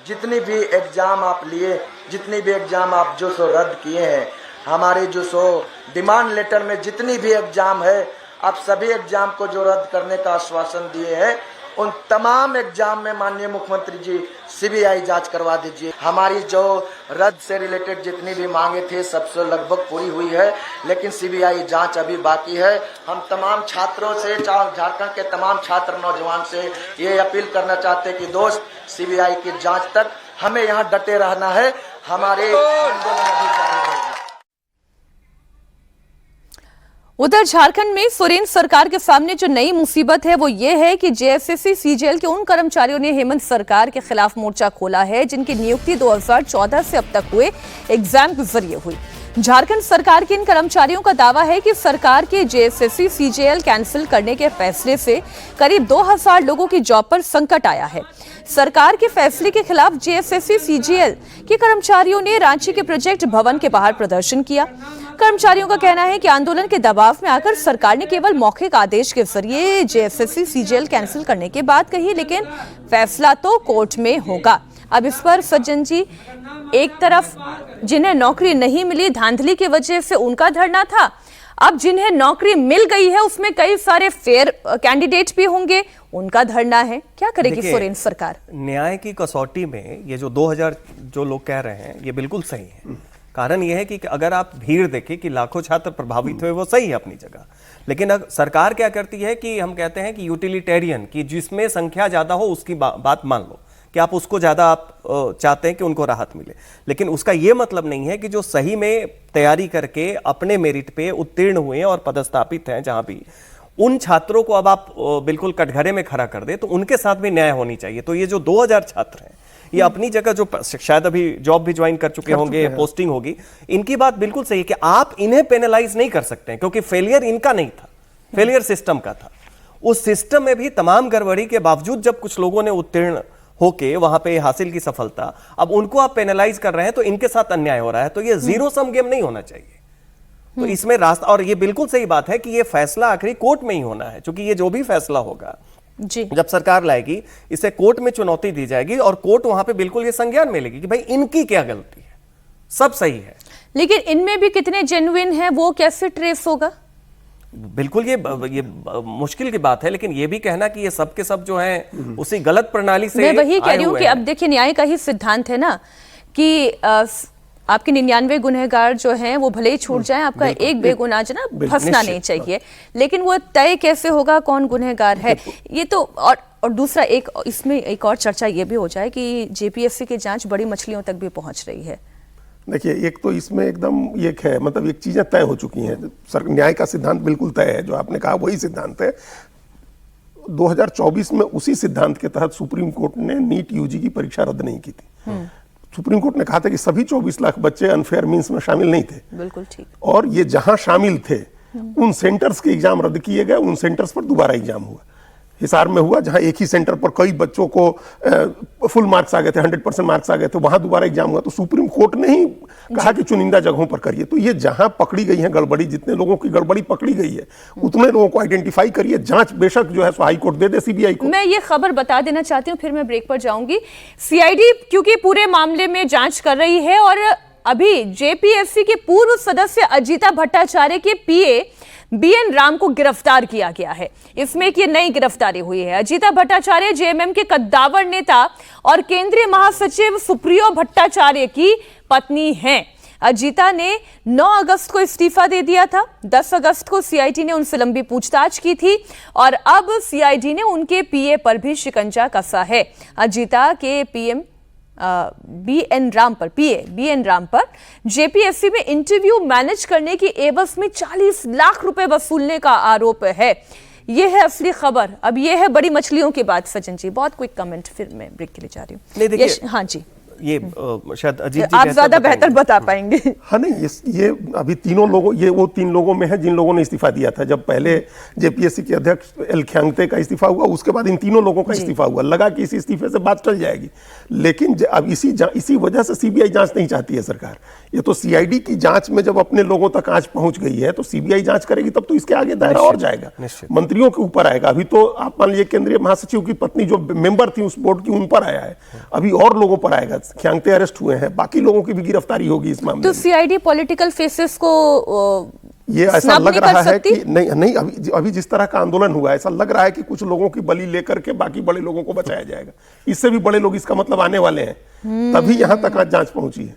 जितनी भी एग्जाम आप लिए, जितनी भी एग्जाम आप जो सो रद्द किए हैं, हमारे जो सो डिमांड लेटर में जितनी भी एग्जाम है, आप सभी एग्जाम को जो रद्द करने का आश्वासन दिए हैं, उन तमाम एग्जाम में माननीय मुख्यमंत्री जी सीबीआई जांच करवा दीजिए। हमारी जो रद्द से रिलेटेड जितनी भी मांगे थे सबसे लगभग पूरी हुई है, लेकिन सीबीआई जांच अभी बाकी है। हम तमाम छात्रों से, झारखंड के तमाम छात्र नौजवान से ये अपील करना चाहते हैं कि दोस्त, सीबीआई की जांच तक हमें यहाँ डटे रहना है। हमारे आंदोलन अभी जारी रहेगा। उधर झारखंड में सोरेन सरकार के सामने जो नई मुसीबत है वो ये है कि जेएसएससी सीजीएल के उन कर्मचारियों ने हेमंत सरकार के खिलाफ मोर्चा खोला है जिनकी नियुक्ति 2014 से अब तक हुए एग्जाम के जरिए हुई। झारखंड सरकार के इन कर्मचारियों का दावा है कि सरकार के जेएसएससी सीजीएल कैंसिल करने के फैसले से करीब 2000 लोगों की जॉब पर संकट आया है। सरकार के फैसले के खिलाफ जेएसएससी सीजीएल के कर्मचारियों ने रांची के प्रोजेक्ट भवन के बाहर प्रदर्शन किया। कर्मचारियों का कहना है कि आंदोलन के दबाव में आकर सरकार ने केवल मौखिक आदेश के जरिए जेएसएससी सीजीएल कैंसिल करने की बात कही, लेकिन फैसला तो कोर्ट में होगा। अब इस पर सज्जन जी, एक तरफ जिन्हें नौकरी नहीं मिली धांधली की वजह से उनका धरना था, अब जिन्हें नौकरी मिल गई है उसमें कई सारे फेयर कैंडिडेट भी होंगे, उनका धरना है। क्या करेगी सोरेन सरकार? न्याय की कसौटी में ये जो 2000 जो लोग कह रहे हैं ये बिल्कुल सही है। कारण यह है कि अगर आप भीड़ देखें कि लाखों छात्र प्रभावित हुए, वो सही है अपनी जगह, लेकिन सरकार क्या करती है कि हम कहते हैं कि यूटिलिटेरियन, कि जिसमें संख्या ज्यादा हो उसकी बात मान लो, कि आप उसको ज्यादा आप चाहते हैं कि उनको राहत मिले, लेकिन उसका यह मतलब नहीं है कि जो सही में तैयारी करके अपने मेरिट पे उत्तीर्ण हुए और पदस्थापित हैं जहां भी, उन छात्रों को अब आप बिल्कुल कटघरे में खड़ा कर दे, तो उनके साथ भी न्याय होनी चाहिए। तो ये जो 2000 छात्र हैं, ये अपनी जगह जो शायद अभी जॉब भी ज्वाइन कर चुके होंगे, पोस्टिंग होगी, इनकी बात बिल्कुल सही है कि आप इन्हें पेनलाइज नहीं कर सकते हैं, क्योंकि फेलियर इनका नहीं था, फेलियर सिस्टम का था। उस सिस्टम में भी तमाम गड़बड़ी के बावजूद जब कुछ लोगों ने उत्तीर्ण होके वहां पे हासिल की सफलता, अब उनको आप पेनलाइज कर रहे हैं, तो इनके साथ अन्याय हो रहा है। तो ये जीरो सम गेम नहीं होना चाहिए। तो इसमें रास्ता, और ये बिल्कुल सही बात है कि ये फैसला आखिरी कोर्ट में ही होना है, क्योंकि ये जो भी फैसला होगा जी, जब सरकार लाएगी, इसे कोर्ट में चुनौती दी जाएगी और कोर्ट वहां पे बिल्कुल ये संज्ञान में लेगी कि भाई इनकी क्या गलती है, सब सही है। लेकिन इनमें भी कितने जेन्युइन हैं वो कैसे ट्रेस होगा? बिल्कुल ये मुश्किल की बात है, लेकिन ये भी कहना कि ये सब के सब जो हैं उसी गलत प्रणाली से मैं वही कह रही हूँ कि अब देखिए, न्याय का ही सिद्धांत है ना कि आपके 99 गुनहगार जो हैं वो भले ही छूट जाएं, आपका एक बेगुनाह जो ना फंसना नहीं चाहिए, लेकिन वो तय कैसे होगा कौन गुनहगार है? ये तो और दूसरा एक इसमें एक और चर्चा ये भी हो जाए कि जेपीएससी की जांच बड़ी मछलियों तक भी पहुंच रही है। देखिए, एक तो इसमें एकदम एक है, मतलब एक चीजें तय हो चुकी हैं। न्याय का सिद्धांत बिल्कुल तय है, जो आपने कहा वही सिद्धांत है। 2024 में उसी सिद्धांत के तहत सुप्रीम कोर्ट ने नीट यूजी की परीक्षा रद्द नहीं की थी। सुप्रीम कोर्ट ने कहा था कि सभी 24 लाख बच्चे अनफेयर मींस में शामिल नहीं थे। बिल्कुल ठीक। और ये जहां शामिल थे उन सेंटर्स के एग्जाम रद्द किए गए, उन सेंटर्स पर दोबारा एग्जाम हुआ। हिसार में हुआ, जहां एक ही सेंटर पर कई बच्चों को फुल मार्क्स आ गए थे, 100% मार्क्स आ गए थे, वहां दोबारा एग्जाम हुआ। तो सुप्रीम कोर्ट ने ही कहा कि चुनिंदा जगहों पर करिए। तो ये जहां पकड़ी गई है गड़बड़ी, जितने लोगों की गड़बड़ी पकड़ी गई है उतने लोगों को आइडेंटिफाई करिए। जांच बेशक जो है सो हाई कोर्ट दे दे सीबीआई को। मैं ये खबर बता देना चाहती हूँ, फिर मैं ब्रेक पर जाऊंगी। सीआईडी क्योंकि पूरे मामले में जांच कर रही है और अभी जेपीएससी के पूर्व सदस्य अजीता भट्टाचार्य के पीए बीएन राम को गिरफ्तार किया गया है। इसमें एक ये नई गिरफ्तारी हुई है। अजीता भट्टाचार्य जेएमएम के कद्दावर नेता और केंद्रीय महासचिव सुप्रियो भट्टाचार्य की पत्नी हैं। अजीता ने 9 अगस्त को इस्तीफा दे दिया था। 10 अगस्त को सीआईडी ने उनसे लंबी पूछताछ की थी और अब सीआईडी ने उनके पीए पर भी शिकंजा कसा है। अजीता के पीएम बीएन राम पर जेपीएससी में इंटरव्यू मैनेज करने की एवज में 40 लाख रुपए वसूलने का आरोप है। यह है असली खबर। अब यह है बड़ी मछलियों के बाद। सचिन जी, बहुत क्विक कमेंट, फिर मैं ब्रेक के लिए जा रही हूँ। हाँ जी, ये शायद अजीत जी आप ज्यादा बेहतर बता पाएंगे। हाँ नहीं, ये अभी तीनों लोगों, ये वो 3 लोगों में है जिन लोगों ने इस्तीफा दिया था। जब पहले जेपीएससी के अध्यक्ष एल ख्यांगते का इस्तीफा हुआ, उसके बाद इन तीनों लोगों का इस्तीफा हुआ। लगा कि इस इस्तीफे से बात टल जाएगी, लेकिन अब इसी वजह से सीबीआई जांच नहीं चाहती है सरकार। ये तो सीआईडी की जांच में जब अपने लोगों तक आज पहुंच गई है तो सीबीआई जांच करेगी, तब तो इसके आगे दायरा और जाएगा, मंत्रियों के ऊपर आएगा। अभी तो आप मान लीजिए केंद्रीय महासचिव की पत्नी जो मेंबर थी उस बोर्ड की, उन पर आया है, अभी और लोगों पर आएगा। ख्यांगते अरेस्ट हुए हैं, बाकी लोगों की भी गिरफ्तारी होगी इस मामले में। तो सीआईडी पॉलिटिकल फेसेस को ये ऐसा लग रहा है कि नहीं अभी जिस तरह का आंदोलन हुआ, ऐसा लग रहा है कि कुछ लोगों की बलि लेकर के बाकी बड़े लोगों को बचाया जाएगा। इससे भी बड़े लोग इसका मतलब आने वाले हैं, तभी यहां तक आज जांच पहुंची है।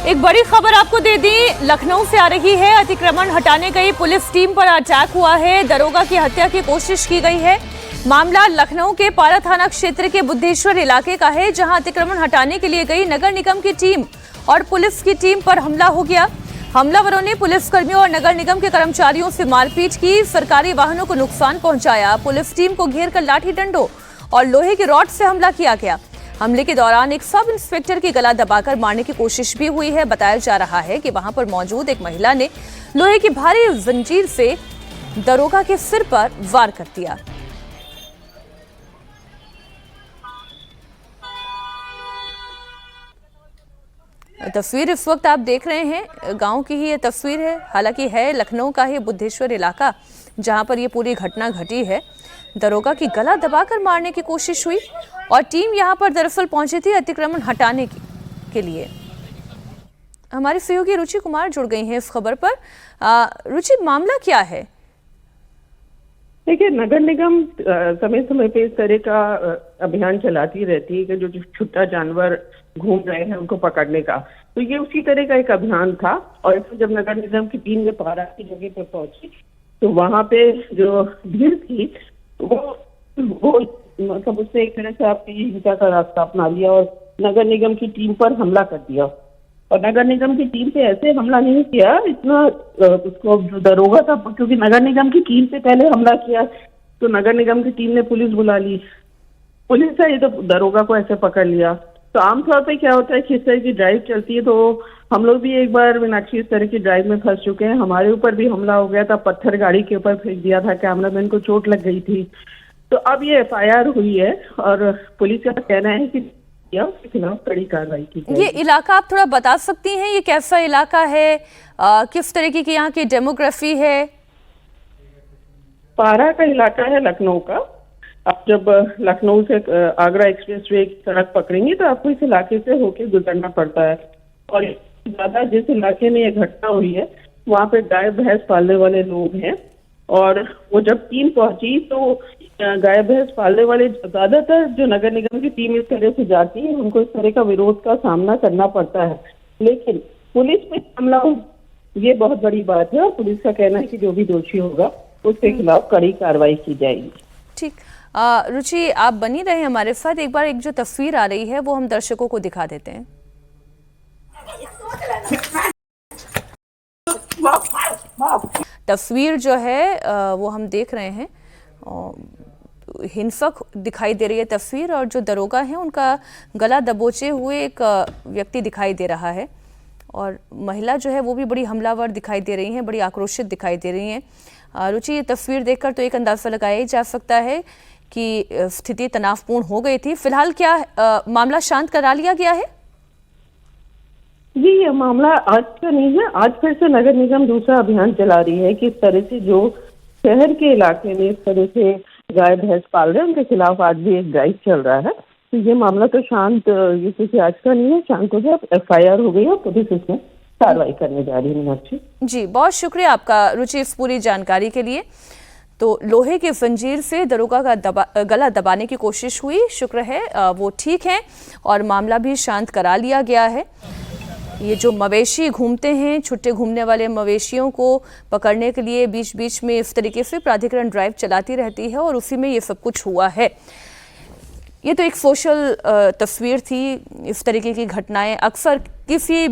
एक बड़ी खबर आपको दे दी, लखनऊ से आ रही है। अतिक्रमण हटाने गई पुलिस टीम पर अटैक हुआ है। दरोगा की हत्या की कोशिश की गई है। मामला लखनऊ के पारा थाना क्षेत्र के बुद्धेश्वर इलाके का है, जहां अतिक्रमण हटाने के लिए गई नगर निगम की टीम और पुलिस की टीम पर हमला हो गया। हमलावरों ने पुलिसकर्मियों और नगर निगम के कर्मचारियों से मारपीट की, सरकारी वाहनों को नुकसान पहुंचाया। पुलिस टीम को घेर कर लाठी डंडों और लोहे की रॉड से हमला किया गया। हमले के दौरान एक सब इंस्पेक्टर की गला दबाकर मारने की कोशिश भी हुई है। बताया जा रहा है कि वहां पर मौजूद एक महिला ने लोहे की भारी जंजीर से दरोगा के सिर पर वार कर दिया। तस्वीर इस वक्त आप देख रहे हैं, गांव की ही ये तस्वीर है। हालांकि है लखनऊ का ही बुद्धेश्वर इलाका जहां पर ये पूरी घटना घटी है। दरोगा की गला दबाकर मारने की कोशिश हुई और टीम यहां पर दरअसल पहुंची थी अतिक्रमण हटाने के लिए। हमारी सहयोगी रुचि कुमार जुड़ गई हैं इस खबर पर। रुचि, मामला क्या है? देखिए, नगर निगम समय समय पे इस तरह का अभियान चलाती रहती है कि जो छुट्टा जानवर घूम रहे हैं उनको पकड़ने का। तो ये उसी तरह का एक अभियान था। और इसमें जब नगर निगम की टीम ने पारा की जगह पर पहुंची तो वहां पे जो भीड़ थी वो मतलब उसने एक तरह से आपकी हिंसा का रास्ता अपना लिया और नगर निगम की टीम पर हमला कर दिया। और नगर निगम की टीम पे ऐसे हमला नहीं किया, इतना उसको जो दरोगा था, क्योंकि नगर निगम की टीम पे पहले हमला किया तो नगर निगम की टीम ने पुलिस बुला ली। पुलिस है ये तो दरोगा को ऐसे पकड़ लिया। तो आमतौर पे क्या होता है कि इस तरह की ड्राइव चलती है, तो हम लोग भी एक बार मीनाक्षी इस तरह की ड्राइव में फंस चुके हैं। हमारे ऊपर भी हमला हो गया था, पत्थर गाड़ी के ऊपर फेंक दिया था, कैमरामैन को चोट लग गई थी। तो अब ये एफआईआर हुई है और पुलिस का कहना है कि उसके खिलाफ कड़ी कार्रवाई की जाएगी। ये इलाका आप थोड़ा बता सकती हैं, ये कैसा इलाका है, किस तरीके की यहाँ की डेमोग्राफी है? पारा का इलाका है लखनऊ का। आप जब लखनऊ से आगरा एक्सप्रेसवे की सड़क पकड़ेंगे तो आपको इस इलाके से होके गुजरना पड़ता है। और ज्यादा जिस इलाके में ये घटना हुई है वहाँ पे गाय भैंस पालने वाले लोग हैं। और वो जब टीम पहुंची तो गाय भैंस पालने वाले ज्यादातर जो नगर निगम की टीम इस तरह से जाती है उनको इस तरह का विरोध का सामना करना पड़ता है। लेकिन पुलिस पे हमला ये बहुत बड़ी बात है और पुलिस का कहना है कि जो भी दोषी होगा उसके खिलाफ कड़ी कार्रवाई की जाएगी। ठीक, रुचि आप बनी रहे हमारे साथ। एक बार एक जो तस्वीर आ रही है वो हम दर्शकों को दिखा देते हैं। तस्वीर जो है वो हम देख रहे हैं, हिंसक दिखाई दे रही है तस्वीर और जो दरोगा है उनका गला दबोचे हुए एक व्यक्ति दिखाई दे रहा है और महिला जो है वो भी बड़ी हमलावर दिखाई दे रही हैं, बड़ी आक्रोशित दिखाई दे रही हैं। रुचि, ये तस्वीर देखकर तो एक अंदाजा लगाया ही जा सकता है कि स्थिति तनावपूर्ण हो गई थी। फिलहाल क्या मामला शांत करा लिया गया है? जी, ये मामला आज का नहीं है। आज फिर से नगर निगम दूसरा अभियान चला रही है कि इस तरह से जो शहर के इलाके में इस तरह से गाय भैंस पाल रहे हैं उनके खिलाफ आज भी एक ड्राइव चल रहा है। तो ये मामला तो शांत, ये किसी आज का नहीं है, शांत हो गया, FIR हो गई है, पुलिस इसमें कार्रवाई करने जा रही है। मीनाक्षी जी, बहुत शुक्रिया आपका रुचि इस पूरी जानकारी के लिए। तो लोहे की जंजीर से दरोगा का गला दबाने की कोशिश हुई, शुक्र है वो ठीक है और मामला भी शांत करा लिया गया है। ये जो मवेशी घूमते हैं, छुट्टे घूमने वाले मवेशियों को पकड़ने के लिए बीच बीच में इस तरीके से प्राधिकरण ड्राइव चलाती रहती है और उसी में ये सब कुछ हुआ है। ये तो एक सोशल तस्वीर थी। इस तरीके की घटनाएं अक्सर किसी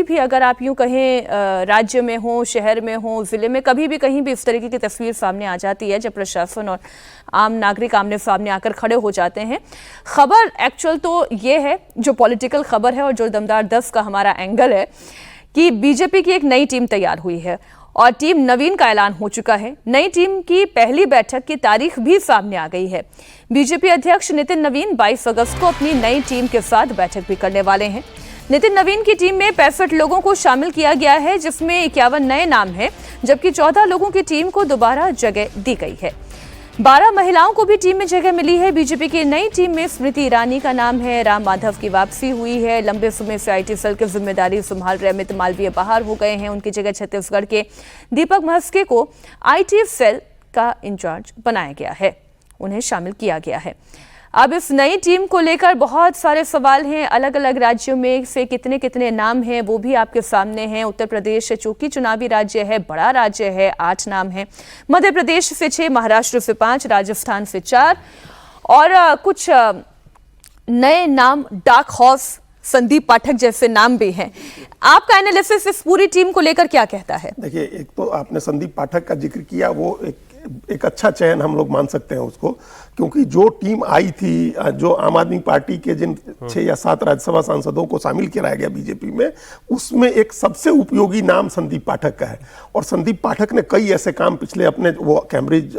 भी अगर आप यूं कहें राज्य में हो, शहर में हो, ज़िले में, कभी भी कहीं भी इस तरीके की तस्वीर सामने आ जाती है जब प्रशासन और आम नागरिक आमने सामने आकर खड़े हो जाते हैं। खबर एक्चुअल तो ये है, जो पॉलिटिकल खबर है और जो दमदार 10 का हमारा एंगल है कि बीजेपी की एक नई टीम तैयार हुई है और टीम नवीन का ऐलान हो चुका है। नई टीम की पहली बैठक की तारीख भी सामने आ गई है। बीजेपी अध्यक्ष नितिन नवीन 22 अगस्त को अपनी नई टीम के साथ बैठक भी करने वाले हैं। नितिन नवीन की टीम में 65 लोगों को शामिल किया गया है, जिसमें 51 नए नाम हैं, जबकि 14 लोगों की टीम को दोबारा जगह दी गई है। 12 महिलाओं को भी टीम में जगह मिली है। बीजेपी की नई टीम में स्मृति ईरानी का नाम है, राम माधव की वापसी हुई है, लंबे समय से IT सेल की जिम्मेदारी संभाल रहे अमित मालवीय बाहर हो गए हैं, उनकी जगह छत्तीसगढ़ के दीपक महस्के को IT सेल का इंचार्ज बनाया गया है, उन्हें शामिल किया गया है। अब इस नई टीम को लेकर बहुत सारे सवाल हैं। अलग अलग राज्यों में से कितने कितने नाम हैं वो भी आपके सामने हैं। उत्तर प्रदेश चूंकि चुनावी राज्य है, बड़ा राज्य है, 8 नाम हैं। मध्य प्रदेश से 6, महाराष्ट्र से 5, राजस्थान से 4 और कुछ नए नाम, डार्क हॉर्स, संदीप पाठक जैसे नाम भी हैं। आपका एनालिसिस इस पूरी टीम को लेकर क्या कहता है? देखिए, एक तो आपने संदीप पाठक का जिक्र किया, वो एक अच्छा चयन हम लोग मान सकते हैं उसको, क्योंकि जो टीम आई थी, जो आम आदमी पार्टी के जिन 6 या 7 राज्यसभा सांसदों को शामिल कराया गया बीजेपी में, उसमें एक सबसे उपयोगी नाम संदीप पाठक का है। और संदीप पाठक ने कई ऐसे काम पिछले अपने, वो कैम्ब्रिज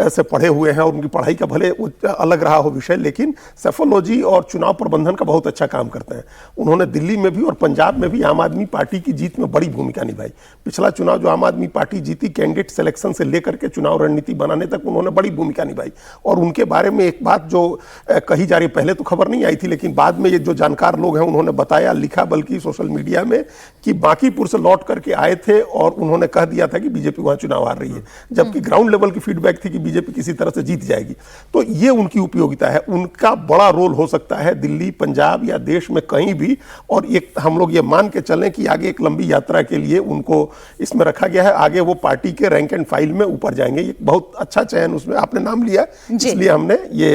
से पढ़े हुए हैं और उनकी पढ़ाई का भले अलग रहा हो विषय, लेकिन सेफोलॉजी और चुनाव प्रबंधन का बहुत अच्छा काम करते हैं। उन्होंने दिल्ली में भी और पंजाब में भी आम आदमी पार्टी की जीत में बड़ी भूमिका निभाई। पिछला चुनाव जो आम आदमी पार्टी जीती, कैंडिडेट सिलेक्शन से लेकर के चुनाव रणनीति बनाने तक उन्होंने बड़ी भूमिका निभाई। और उनके बारे में एक बात जो कही जा रही, पहले तो खबर नहीं आई थी, लेकिन बाद में ये जो जानकार लोग हैं उन्होंने बताया, लिखा बल्कि सोशल मीडिया में, कि बांकीपुर से लौट करके आए थे और उन्होंने कह दिया था कि बीजेपी वहां चुनाव हार रही है, जबकि ग्राउंड लेवल की फीडबैक थी कि बीजेपी किसी तरह से जीत जाएगी। तो ये उनकी उपयोगिता है। उनका बड़ा रोल हो सकता है दिल्ली, पंजाब या देश में कहीं भी। और एक हम लोग ये मान के चलें कि आगे एक लंबी यात्रा के लिए उनको इसमें रखा गया है। आगे वो पार्टी के रैंक एंड फाइल में ऊपर जाएंगे। ये बहुत अच्छा चयन उसमें आपने नाम लिया, इसलिए हमने ये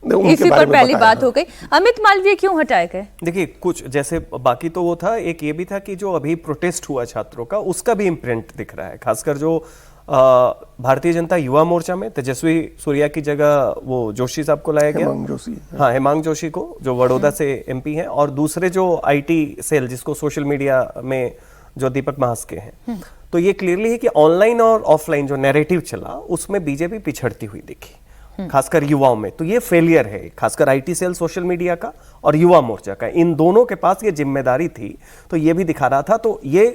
इसी पर पहली बात हो गई। अमित मालवीय क्यों हटाए गए? देखिए, कुछ जैसे बाकी तो वो था, एक ये भी था कि जो अभी प्रोटेस्ट हुआ छात्रों का, उसका भी इम्प्रिंट दिख रहा है। खासकर जो भारतीय जनता युवा मोर्चा में तेजस्वी सूर्या की जगह वो जोशी साहब को लाया गया, हेमांग जोशी, हाँ, हेमांग जोशी को, जो बड़ौदा से MP हैं, और दूसरे जो IT सेल, जिसको सोशल मीडिया में जो दीपक महस्के हैं। तो ये क्लियरली है कि ऑनलाइन और ऑफलाइन जो नैरेटिव चला, उसमें बीजेपी पिछड़ती हुई दिखी, खासकर युवाओं में। तो ये फेलियर है, खासकर IT सेल सोशल मीडिया का और युवा मोर्चा का, इन दोनों के पास ये जिम्मेदारी थी। तो ये भी दिखा रहा था। तो ये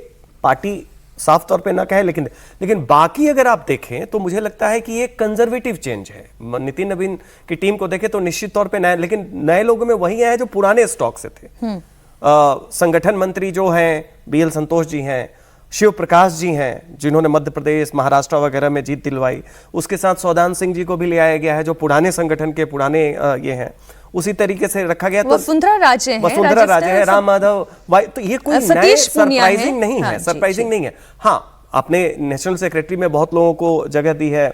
पार्टी साफ तौर पे ना कहे, लेकिन बाकी अगर आप देखें तो मुझे लगता है कि ये कंजर्वेटिव चेंज है। नितिन नवीन की टीम को देखें तो निश्चित तौर पे नए, लेकिन नए लोगों में वही है जो पुराने स्टॉक से थे। संगठन मंत्री जो हैं, BL संतोष जी हैं, शिव प्रकाश जी हैं, जिन्होंने मध्य प्रदेश, महाराष्ट्र वगैरह में जीत दिलवाई। उसके साथ सौदान सिंह जी को भी ले आया गया है, जो पुराने संगठन के पुराने ये हैं। उसी तरीके से रखा गया। तो वसुंधरा राजे हैं, राम माधव, तो ये कोई नए सरप्राइजिंग नहीं है, सरप्राइजिंग नहीं है। हाँ, आपने नेशनल सेक्रेटरी में बहुत लोगों को जगह दी है,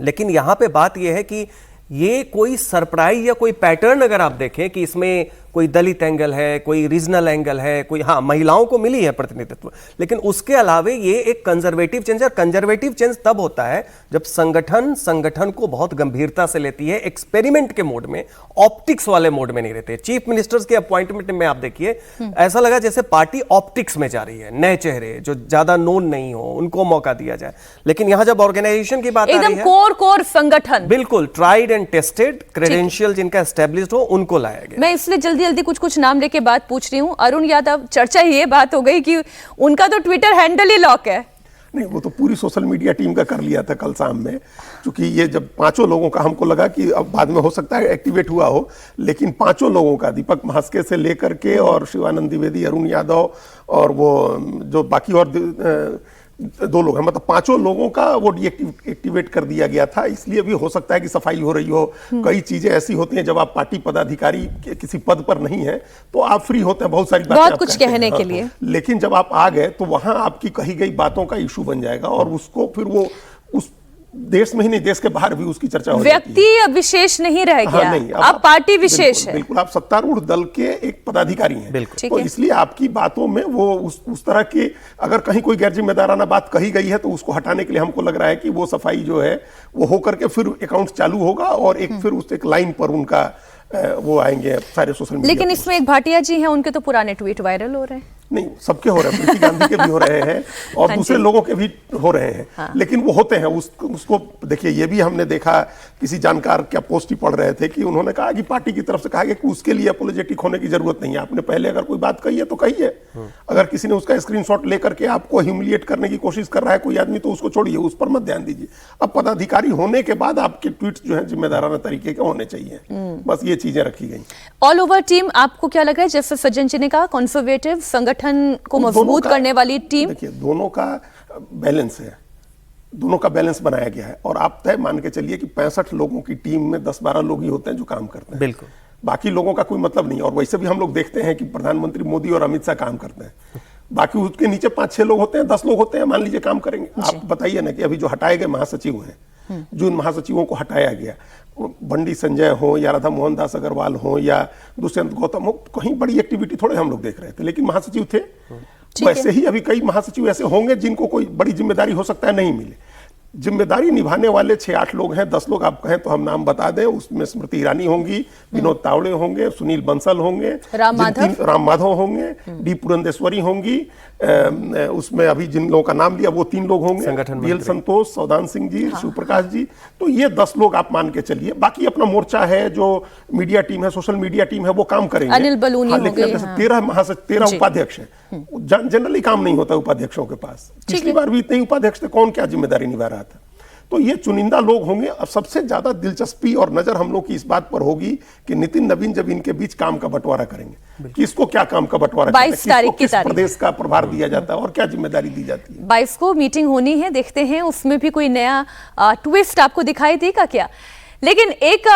लेकिन यहाँ पे बात यह है कि ये कोई सरप्राइज या कोई पैटर्न अगर आप देखें कि इसमें कोई दलित एंगल है, कोई रीजनल एंगल है, कोई हाँ महिलाओं को मिली है प्रतिनिधित्व, लेकिन उसके अलावे ये एक कंजर्वेटिव चेंज है। कंजर्वेटिव चेंज तब होता है जब संगठन को बहुत गंभीरता से लेती है, एक्सपेरिमेंट के मोड में, ऑप्टिक्स वाले मोड में नहीं रहते। चीफ मिनिस्टर्स के अपॉइंटमेंट में आप देखिए ऐसा लगा जैसे पार्टी ऑप्टिक्स में जा रही है, नए चेहरे जो ज्यादा नोन नहीं हो उनको मौका दिया जाए। लेकिन यहां जब ऑर्गेनाइजेशन की बात आ रही है, एकदम कोर संगठन, बिल्कुल ट्राइड एंड टेस्टेड, क्रेडेंशियल जिनका एस्टेब्लिश्ड हो, उनको लाया गया। मैं इसलिए जल्दी कुछ नाम लेके बात पूछ रही हूँ। अरुण यादव, चर्चा ये बात हो गई कि उनका तो ट्विटर हैंडल ही लॉक है। नहीं, वो तो पूरी सोशल मीडिया टीम का कर लिया था कल शाम में, क्योंकि ये जब 5 लोगों का, हमको लगा कि अब बाद में हो सकता है एक्टिवेट हुआ हो, लेकिन 5 लोगों का, दीपक महास्के से लेकर के और शिवानंद द्विवेदी, अरुण यादव और वो जो बाकी और 2 लोग हैं, मतलब 5 लोगों का वो एक्टिवेट कर दिया गया था। इसलिए भी हो सकता है कि सफाई हो रही हो। कई चीजें ऐसी होती हैं जब आप पार्टी पदाधिकारी किसी पद पर नहीं है तो आप फ्री होते हैं, बहुत सारी बातें बहुत आप कुछ कहते हैं, कहने हाँ, के लिए। लेकिन जब आप आ गए तो वहां आपकी कही गई बातों का इशू बन जाएगा और उसको फिर वो उस देश में ही नहीं, देश के बाहर भी उसकी चर्चा हो जाती है। व्यक्ति विशेष नहीं रह गया, हाँ, नहीं, आप पार्टी विशेष है। बिल्कुल, आप सत्तारूढ़ दल के एक पदाधिकारी हैं। बिल्कुल। तो इसलिए आपकी बातों में वो उस तरह के, अगर कहीं कोई गैर जिम्मेदाराना बात कही गई है तो उसको हटाने के लिए हमको लग रहा है कि वो सफाई जो है वो होकर के फिर अकाउंट चालू होगा और फिर उस एक लाइन पर उनका वो आएंगे सारे सोशल मीडिया। लेकिन इसमें एक भाटिया जी हैं, उनके तो पुराने ट्वीट वायरल हो रहे हैं। नहीं, सबके हो रहे हैं, प्रीति गांधी के भी हो रहे हैं और हाँ दूसरे लोगों के भी हो रहे हैं। हाँ। लेकिन वो होते हैं, उसको देखिए, ये भी हमने देखा, किसी जानकार क्या पोस्ट ही पढ़ रहे थे कि उन्होंने कहा कि पार्टी की तरफ से कहा गया कि उसके लिए अपोलोजेटिक होने की जरूरत नहीं है, आपने पहले अगर कोई बात कही है तो कही है। अगर किसी ने उसका स्क्रीनशॉट लेकर के आपको ह्यूमिलिएट करने की कोशिश कर रहा है कोई आदमी, तो उसको छोड़िए, उस पर मत ध्यान दीजिए। अब पदाधिकारी होने के बाद आपके ट्वीट जो है जिम्मेदाराना तरीके के होने चाहिए, बस ये चीजें रखी गई। ऑल ओवर टीम आपको क्या लग रहा है, जैसे सज्जन जी ने कहा, कंजर्वेटिव संगठन को मजबूत करने वाली टीम? देखिए, दोनों का बैलेंस है, दोनों का बैलेंस बनाया गया है और आप तय मान के चलिए कि 65 लोगों की टीम में 10-12 लोग ही होते हैं जो काम करते हैं। बिल्कुल, बाकी लोगों का कोई मतलब नहीं। और वैसे भी हम लोग देखते हैं कि प्रधानमंत्री मोदी और अमित शाह काम करते हैं, बाकी उसके नीचे 5-6 लोग होते हैं, 10 लोग होते हैं, मान लीजिए काम करेंगे। आप बताइए ना कि अभी जो हटाए गए महासचिव हैं, जो महासचिवों को हटाया गया, बंडी संजय हो या राधा मोहन दास अग्रवाल हो या दुष्यंत गौतम हो, कहीं बड़ी एक्टिविटी थोड़े हम लोग देख रहे थे, लेकिन महासचिव थे। वैसे ही अभी कई महासचिव ऐसे होंगे जिनको कोई बड़ी जिम्मेदारी हो सकता है नहीं मिले। जिम्मेदारी निभाने वाले 6-8 लोग हैं, 10 लोग आप कहें तो हम नाम बता दें। उसमें स्मृति ईरानी होंगी, विनोद तावड़े होंगे, सुनील बंसल होंगे, राम माधव होंगे, डी पुरंदेश्वरी होंगी, उसमें अभी जिन लोगों का नाम लिया वो 3 लोग होंगे, बीएल संतोष, सौदान सिंह जी, शिव प्रकाश जी। तो ये 10 लोग आप मान के चलिए। बाकी अपना मोर्चा है, जो मीडिया टीम है, सोशल मीडिया टीम है, वो काम करेंगे। अनिल बलूनी हो गए, 13 उपाध्यक्ष है। जनरली काम नहीं होता उपाध्यक्षों के पास। पिछली बार भी इतने ही उपाध्यक्ष थे, कौन क्या जिम्मेदारी निभा रहा था। तो ये चुनिंदा लोग होंगे। अब सबसे ज्यादा दिलचस्पी और नजर हम लोग की इस बात पर होगी कि नितिन नवीन जब इनके बीच काम का बंटवारा करेंगे, किसको क्या काम का बंटवारा, 22 तारीख की तारीख प्रदेश का प्रभार दिया जाता है और क्या जिम्मेदारी दी जाती है। 22 को मीटिंग होनी है, देखते हैं उसमें भी कोई नया ट्विस्ट आपको दिखाई देगा क्या। लेकिन एक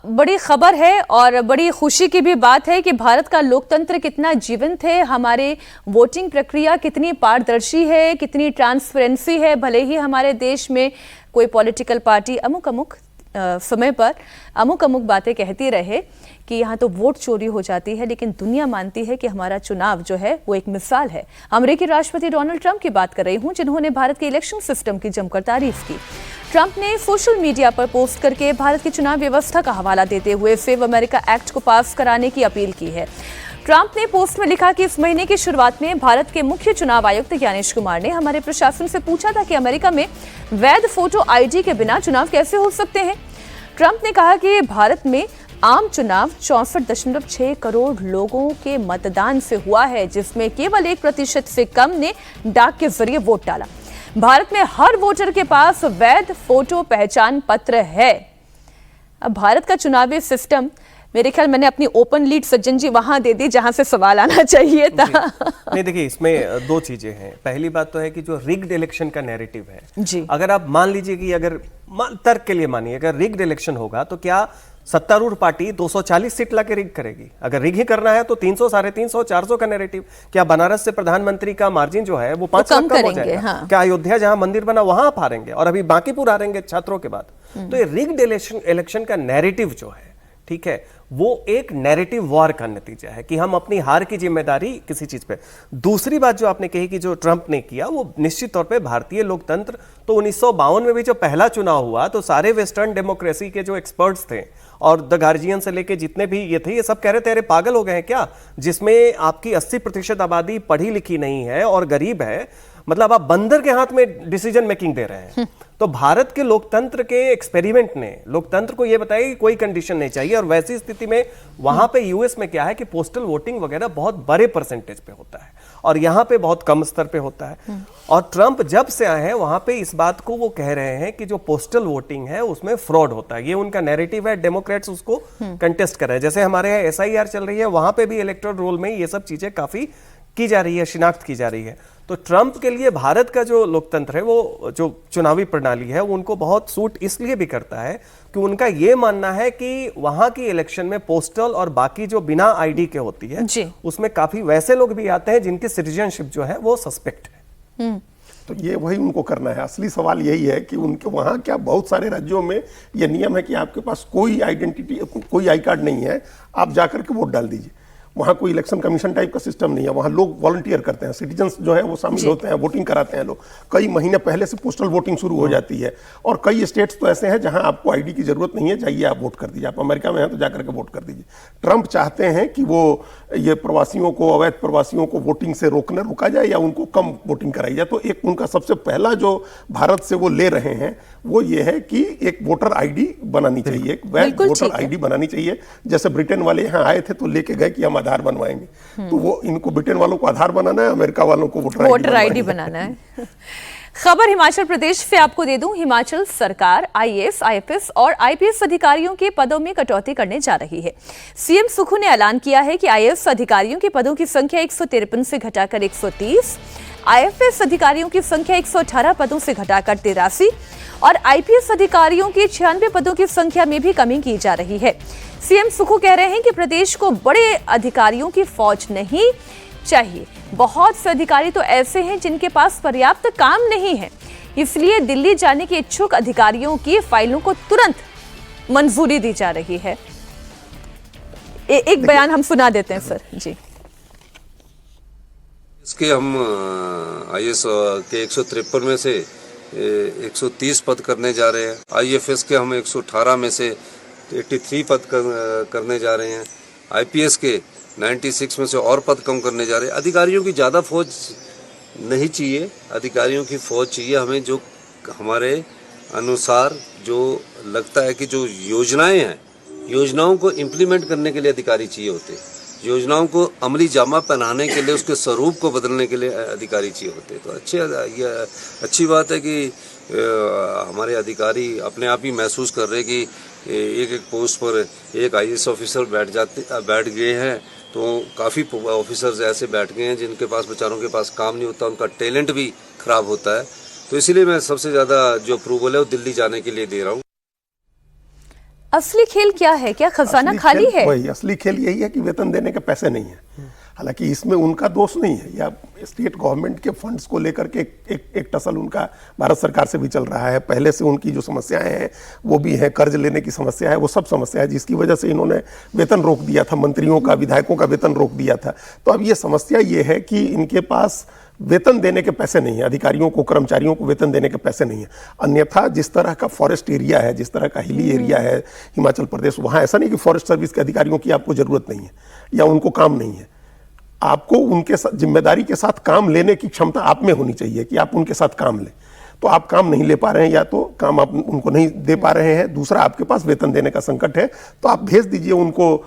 बड़ी खबर है और बड़ी खुशी की भी बात है कि भारत का लोकतंत्र कितना जीवंत है, हमारे वोटिंग प्रक्रिया कितनी पारदर्शी है, कितनी ट्रांसपेरेंसी है। भले ही हमारे देश में कोई पॉलिटिकल पार्टी अमुक समय पर अमुक बातें कहती रहे कि यहाँ तो वोट चोरी हो जाती है, लेकिन दुनिया मानती है कि हमारा चुनाव जो है वो एक मिसाल है। अमेरिकी राष्ट्रपति डोनाल्ड ट्रंप की बात कर रही हूँ, जिन्होंने भारत के इलेक्शन सिस्टम की जमकर तारीफ की। ट्रंप ने सोशल मीडिया पर पोस्ट करके भारत की चुनाव व्यवस्था का हवाला देते हुए सेव अमेरिका एक्ट को पास कराने की अपील की है। ट्रंप ने पोस्ट में लिखा कि इस महीने की शुरुआत में भारत के मुख्य चुनाव आयुक्त ज्ञानेश कुमार ने हमारे प्रशासन से पूछा था कि अमेरिका में वैध फोटो आईडी के बिना चुनाव कैसे हो सकते हैं। ट्रंप ने कहा कि भारत में आम चुनाव 64.6 करोड़ लोगों के मतदान से हुआ है, जिसमें केवल 1% से कम ने डाक के जरिए वोट डाला। भारत में हर वोटर के पास वैध फोटो पहचान पत्र है। अब भारत का चुनावी सिस्टम, मेरे ख्याल मैंने अपनी ओपन लीड सज्जन जी वहां दे दी जहां से सवाल आना चाहिए था। नहीं, देखिए इसमें 2 चीजें हैं। पहली बात तो है कि जो रिग्ड इलेक्शन का नैरेटिव है जी, अगर आप मान लीजिए कि अगर तर्क के लिए मानिए अगर रिग्ड इलेक्शन होगा तो क्या सत्तारूढ़ पार्टी 240 सीट लाके रिग करेगी? अगर रिग ही करना है तो 300, 350, 400 का नैरेटिव। क्या बनारस से प्रधानमंत्री का मार्जिन जो है वो 5 लाख कम हो जाएगा? हाँ। क्या अयोध्या जहां मंदिर बना वहां आप हारेंगे और अभी बांकीपुर हारेंगे छात्रों के बाद? तो ये रिग्ड इलेक्शन का नैरेटिव जो है ठीक है, वो एक नैरेटिव वॉर का नतीजा है कि हम अपनी हार की जिम्मेदारी किसी चीज पे। दूसरी बात जो आपने कही कि जो ट्रंप ने किया वो निश्चित तौर पे भारतीय लोकतंत्र, तो 1952 में भी जो पहला चुनाव हुआ तो सारे वेस्टर्न डेमोक्रेसी के जो एक्सपर्ट्स थे और द गार्जियन से लेके जितने भी ये थे, ये सब कह रहे थे अरे पागल हो गए हैं क्या, जिसमें आपकी 80% आबादी पढ़ी लिखी नहीं है और गरीब है, मतलब आप बंदर के हाथ में डिसीजन मेकिंग दे रहे हैं। तो भारत के लोकतंत्र के एक्सपेरिमेंट ने लोकतंत्र को यह बताया कि कोई कंडीशन नहीं चाहिए, और वैसी स्थिति में वहां पे यूएस में क्या है कि पोस्टल वोटिंग वगैरह बहुत बड़े परसेंटेज पे होता है और यहां पे बहुत कम स्तर पे होता है। और ट्रंप जब से आए हैं वहां पे इस बात को वो कह रहे हैं कि जो पोस्टल वोटिंग है उसमें फ्रॉड होता है, ये उनका नैरेटिव है। डेमोक्रेट्स उसको कंटेस्ट कर रहे हैं, जैसे हमारे यहाँ एसआईआर चल रही है, वहां पे भी इलेक्टोरल रोल में ये सब चीजें काफी की जा रही है, शिनाख्त की जा रही है। तो ट्रंप के लिए भारत का जो लोकतंत्र है, वो जो चुनावी प्रणाली है, वो उनको बहुत सूट इसलिए भी करता है कि उनका ये मानना है कि वहां की इलेक्शन में पोस्टल और बाकी जो बिना आईडी के होती है उसमें काफी वैसे लोग भी आते हैं जिनकी सिटीजनशिप जो है वो सस्पेक्ट है। तो ये वही उनको करना है। असली सवाल यही है कि उनके वहाँ क्या बहुत सारे राज्यों में ये नियम है कि आपके पास कोई आइडेंटिटी, कोई आई कार्ड नहीं है, आप जाकर के वोट डाल दीजिए। वहाँ कोई इलेक्शन कमीशन टाइप का सिस्टम नहीं है, वहाँ लोग वॉलंटियर करते हैं, सिटीजन्स जो है वो शामिल होते हैं, वोटिंग कराते हैं लोग। कई महीने पहले से पोस्टल वोटिंग शुरू हो जाती है और कई स्टेट्स तो ऐसे हैं जहाँ आपको आईडी की जरूरत नहीं है, जाइए आप वोट कर दीजिए। आप अमेरिका में हैं तो जाकर के वोट कर दीजिए। ट्रंप चाहते हैं कि वो ये प्रवासियों को, अवैध प्रवासियों को वोटिंग से रोका जाए या उनको कम वोटिंग कराई जाए। तो एक उनका सबसे पहला जो भारत से वो ले रहे हैं वो ये है कि एक वोटर आईडी बनानी चाहिए, एक वैध वोटर आईडी बनानी चाहिए। जैसे ब्रिटेन वाले यहाँ आए थे तो लेके गए कि हम आधार बनवाएंगे, तो वो इनको ब्रिटेन वालों को आधार बनाना है, अमेरिका वालों को वोटर आईडी बनाना है। खबर हिमाचल प्रदेश से आपको दे दूं, हिमाचल सरकार आईएएस, आईएफएस और आईपीएस अधिकारियों के पदों में कटौती करने जा रही है। सीएम सुखू ने ऐलान किया है कि आईएएस अधिकारियों के पदों की संख्या 153 से घटाकर 130, आईएफएस अधिकारियों की संख्या 118 पदों से घटाकर 83 और आईपीएस अधिकारियों की 96 पदों की संख्या में भी कमी की जा रही है। सीएम सुखू कह रहे हैं कि प्रदेश को बड़े अधिकारियों की फौज नहीं चाहिए। बहुत से अधिकारी तो ऐसे हैं जिनके पास पर्याप्त काम नहीं है, इसलिए दिल्ली जाने के इच्छुक अधिकारियों की फाइलों को तुरंत मंजूरी दी जा रही है। एक बयान हम सुना देते हैं सर जी। इसके हम आईएएस के 153 में से 130 पद करने जा रहे हैं। आईएफएस के हम 118 में से 83 पद करने जा रहे हैं। आईपीएस के 96 में से और पद कम करने जा रहे हैं। अधिकारियों की ज़्यादा फौज नहीं चाहिए, अधिकारियों की फौज चाहिए हमें जो हमारे अनुसार जो लगता है कि जो योजनाएं हैं, योजनाओं को इम्प्लीमेंट करने के लिए अधिकारी चाहिए होते हैं, योजनाओं को अमली जामा पहनाने के लिए, उसके स्वरूप को बदलने के लिए अधिकारी चाहिए होते हैं। तो ये अच्छी बात है कि हमारे अधिकारी अपने आप ही महसूस कर रहे हैं कि एक एक पोस्ट पर एक आईएएस ऑफिसर बैठ गए हैं। तो काफ़ी ऑफिसर्स ऐसे बैठ गए हैं जिनके पास, बेचारों के पास काम नहीं होता, उनका टैलेंट भी खराब होता है। तो इसीलिए मैं सबसे ज़्यादा जो अप्रूवल है वो दिल्ली जाने के लिए दे रहा हूँ। असली खेल क्या है? क्या खजाना खाली है? वही असली खेल यही है कि वेतन देने के पैसे नहीं है। हालांकि इसमें उनका दोष नहीं है, या स्टेट गवर्नमेंट के फंड्स को लेकर के एक टसल उनका भारत सरकार से भी चल रहा है। पहले से उनकी जो समस्याएं हैं वो भी है, कर्ज लेने की समस्या है, वो सब समस्या है जिसकी वजह से इन्होंने वेतन रोक दिया था, मंत्रियों का, विधायकों का वेतन रोक दिया था। तो अब ये समस्या ये है कि इनके पास वेतन देने के पैसे नहीं है, अधिकारियों को, कर्मचारियों को वेतन देने के पैसे नहीं है। अन्यथा जिस तरह का फॉरेस्ट एरिया है, जिस तरह का हिली एरिया है हिमाचल प्रदेश, वहाँ ऐसा नहीं कि फॉरेस्ट सर्विस के अधिकारियों की आपको जरूरत नहीं है या उनको काम नहीं है। आपको उनके साथ जिम्मेदारी के साथ काम लेने की क्षमता आप में होनी चाहिए कि आप उनके साथ काम लें। तो आप काम नहीं ले पा रहे हैं, या तो काम आप उनको नहीं दे पा रहे हैं, दूसरा आपके पास वेतन देने का संकट है, तो आप भेज दीजिए उनको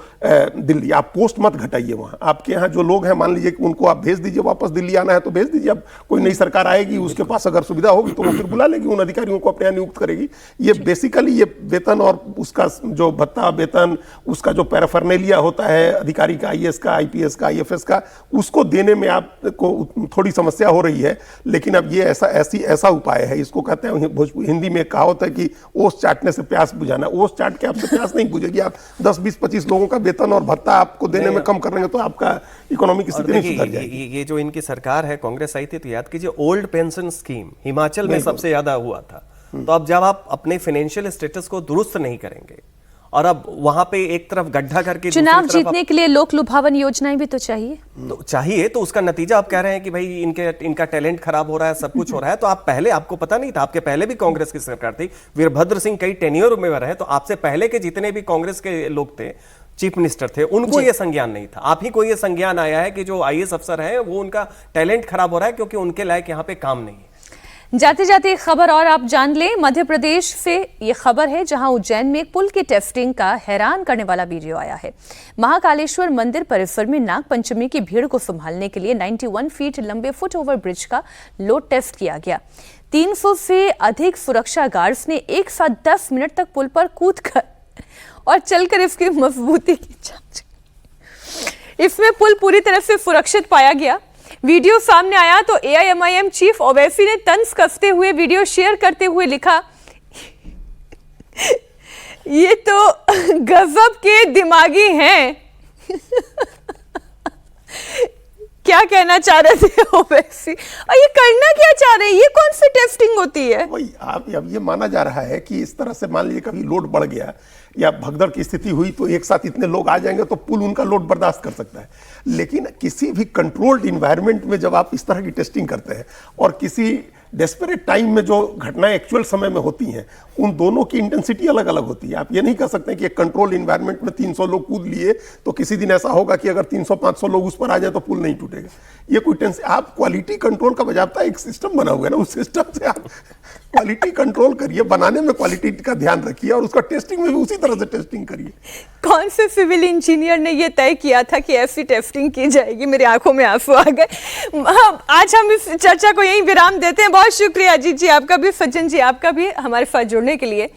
दिल्ली। आप पोस्ट मत घटाइए वहाँ। आपके यहाँ जो लोग हैं, मान लीजिए कि उनको आप भेज दीजिए वापस, दिल्ली आना है तो भेज दीजिए। अब कोई नई सरकार आएगी, उसके पास अगर सुविधा होगी तो वो फिर बुला लेगी, उन अधिकारियों को अपने यहाँ नियुक्त करेगी। ये बेसिकली ये वेतन और उसका जो भत्ता, वेतन, उसका जो पैराफर्नेलिया होता है अधिकारी का, आईएएस का, आईपीएस का, आईएफएस का, उसको देने में आपको थोड़ी समस्या हो रही है। लेकिन अब ये ऐसा उपाय है, इसको कहते हैं हिंदी में कहावत है कि ओस चाटने से प्यास बुझाना। ओस चाट के आपसे प्यास नहीं बुझेगी। आप 10, 20, 25 लोगों का वेतन और भत्ता आपको देने में कम कर रहे हैं तो आपका इकोनॉमी की स्थिति नहीं सुधर जाएगी। ये जो इनकी सरकार है, कांग्रेस आई थी, तो याद कीजिए ओल्ड पेंशन स्कीम हिमाचल में सबसे ज्यादा हुआ था। तो अब जब आप अपने फाइनेंशियल स्टेटस को दुरुस्त नहीं करेंगे और अब वहां पे एक तरफ गड्ढा करके चुनाव दूसरी तरफ जीतने के लिए लोक लुभावन योजनाएं भी तो चाहिए। तो चाहिए, तो उसका नतीजा आप कह रहे हैं कि भाई इनका टैलेंट खराब हो रहा है, सब कुछ हो रहा है। तो आप पहले, आपको पता नहीं था, आपके पहले भी कांग्रेस की सरकार थी, वीरभद्र सिंह कई टेन्योर में रहे, तो आपसे पहले के जितने भी कांग्रेस के लोग थे, चीफ मिनिस्टर थे, उनको यह संज्ञान नहीं था। आप ही को यह संज्ञान आया है कि जो आईएएस अफसर है वो उनका टैलेंट खराब हो रहा है क्योंकि उनके लायक यहाँ पे काम नहीं है। जाते जाते एक खबर और आप जान लें, मध्य प्रदेश से ये खबर है जहां उज्जैन में एक पुल की टेस्टिंग का हैरान करने वाला वीडियो आया है। महाकालेश्वर मंदिर परिसर में नाग पंचमी की भीड़ को संभालने के लिए 91 फीट लंबे फुट ओवर ब्रिज का लोड टेस्ट किया गया। 300 से अधिक सुरक्षा गार्ड्स ने एक साथ 10 मिनट तक पुल पर कूदकर और चलकर इसकी मजबूती की जांच। इसमें पुल पूरी तरह से सुरक्षित पाया गया। वीडियो सामने आया तो एआईएमआईएम चीफ ओवैसी ने तंज कसते हुए वीडियो शेयर करते हुए लिखा, ये तो गजब के दिमागी हैं। क्या कहना चाह रहे थे ओवैसी, और ये करना क्या चाह रहे हैं? ये कौन सी टेस्टिंग होती है? वही अब ये माना जा रहा है कि इस तरह से मान लीजिए कभी लोड बढ़ गया या भगदड़ की स्थिति हुई तो एक साथ इतने लोग आ जाएंगे तो पुल उनका लोड बर्दाश्त कर सकता है। लेकिन किसी भी कंट्रोल्ड इन्वायरमेंट में जब आप इस तरह की टेस्टिंग करते हैं और किसी डेस्परेट टाइम में जो घटनाएं एक्चुअल समय में होती हैं, उन दोनों की इंटेंसिटी अलग अलग होती है। आप ये नहीं कह सकते कि एक कंट्रोल इन्वायरमेंट में 300 लोग कूद लिए तो किसी दिन ऐसा होगा कि अगर 300-500 लोग उस पर आ जाए तो पुल नहीं टूटेगा। ये कोई टेंशन, आप क्वालिटी कंट्रोल का बजाबता एक सिस्टम बना हुआ है ना, उस सिस्टम से आप क्वालिटी कंट्रोल करिए, बनाने में क्वालिटी का ध्यान रखिए और उसका टेस्टिंग में भी उसी तरह से टेस्टिंग करिए। कौन से सिविल इंजीनियर ने यह तय किया था कि ऐसी टेस्टिंग की जाएगी? मेरी आंखों में आंसू आ गए। आज हम इस चर्चा को यहीं विराम देते हैं। बहुत शुक्रिया अजीत जी आपका भी, सज्जन जी आपका भी हमारे साथ जुड़ने के लिए।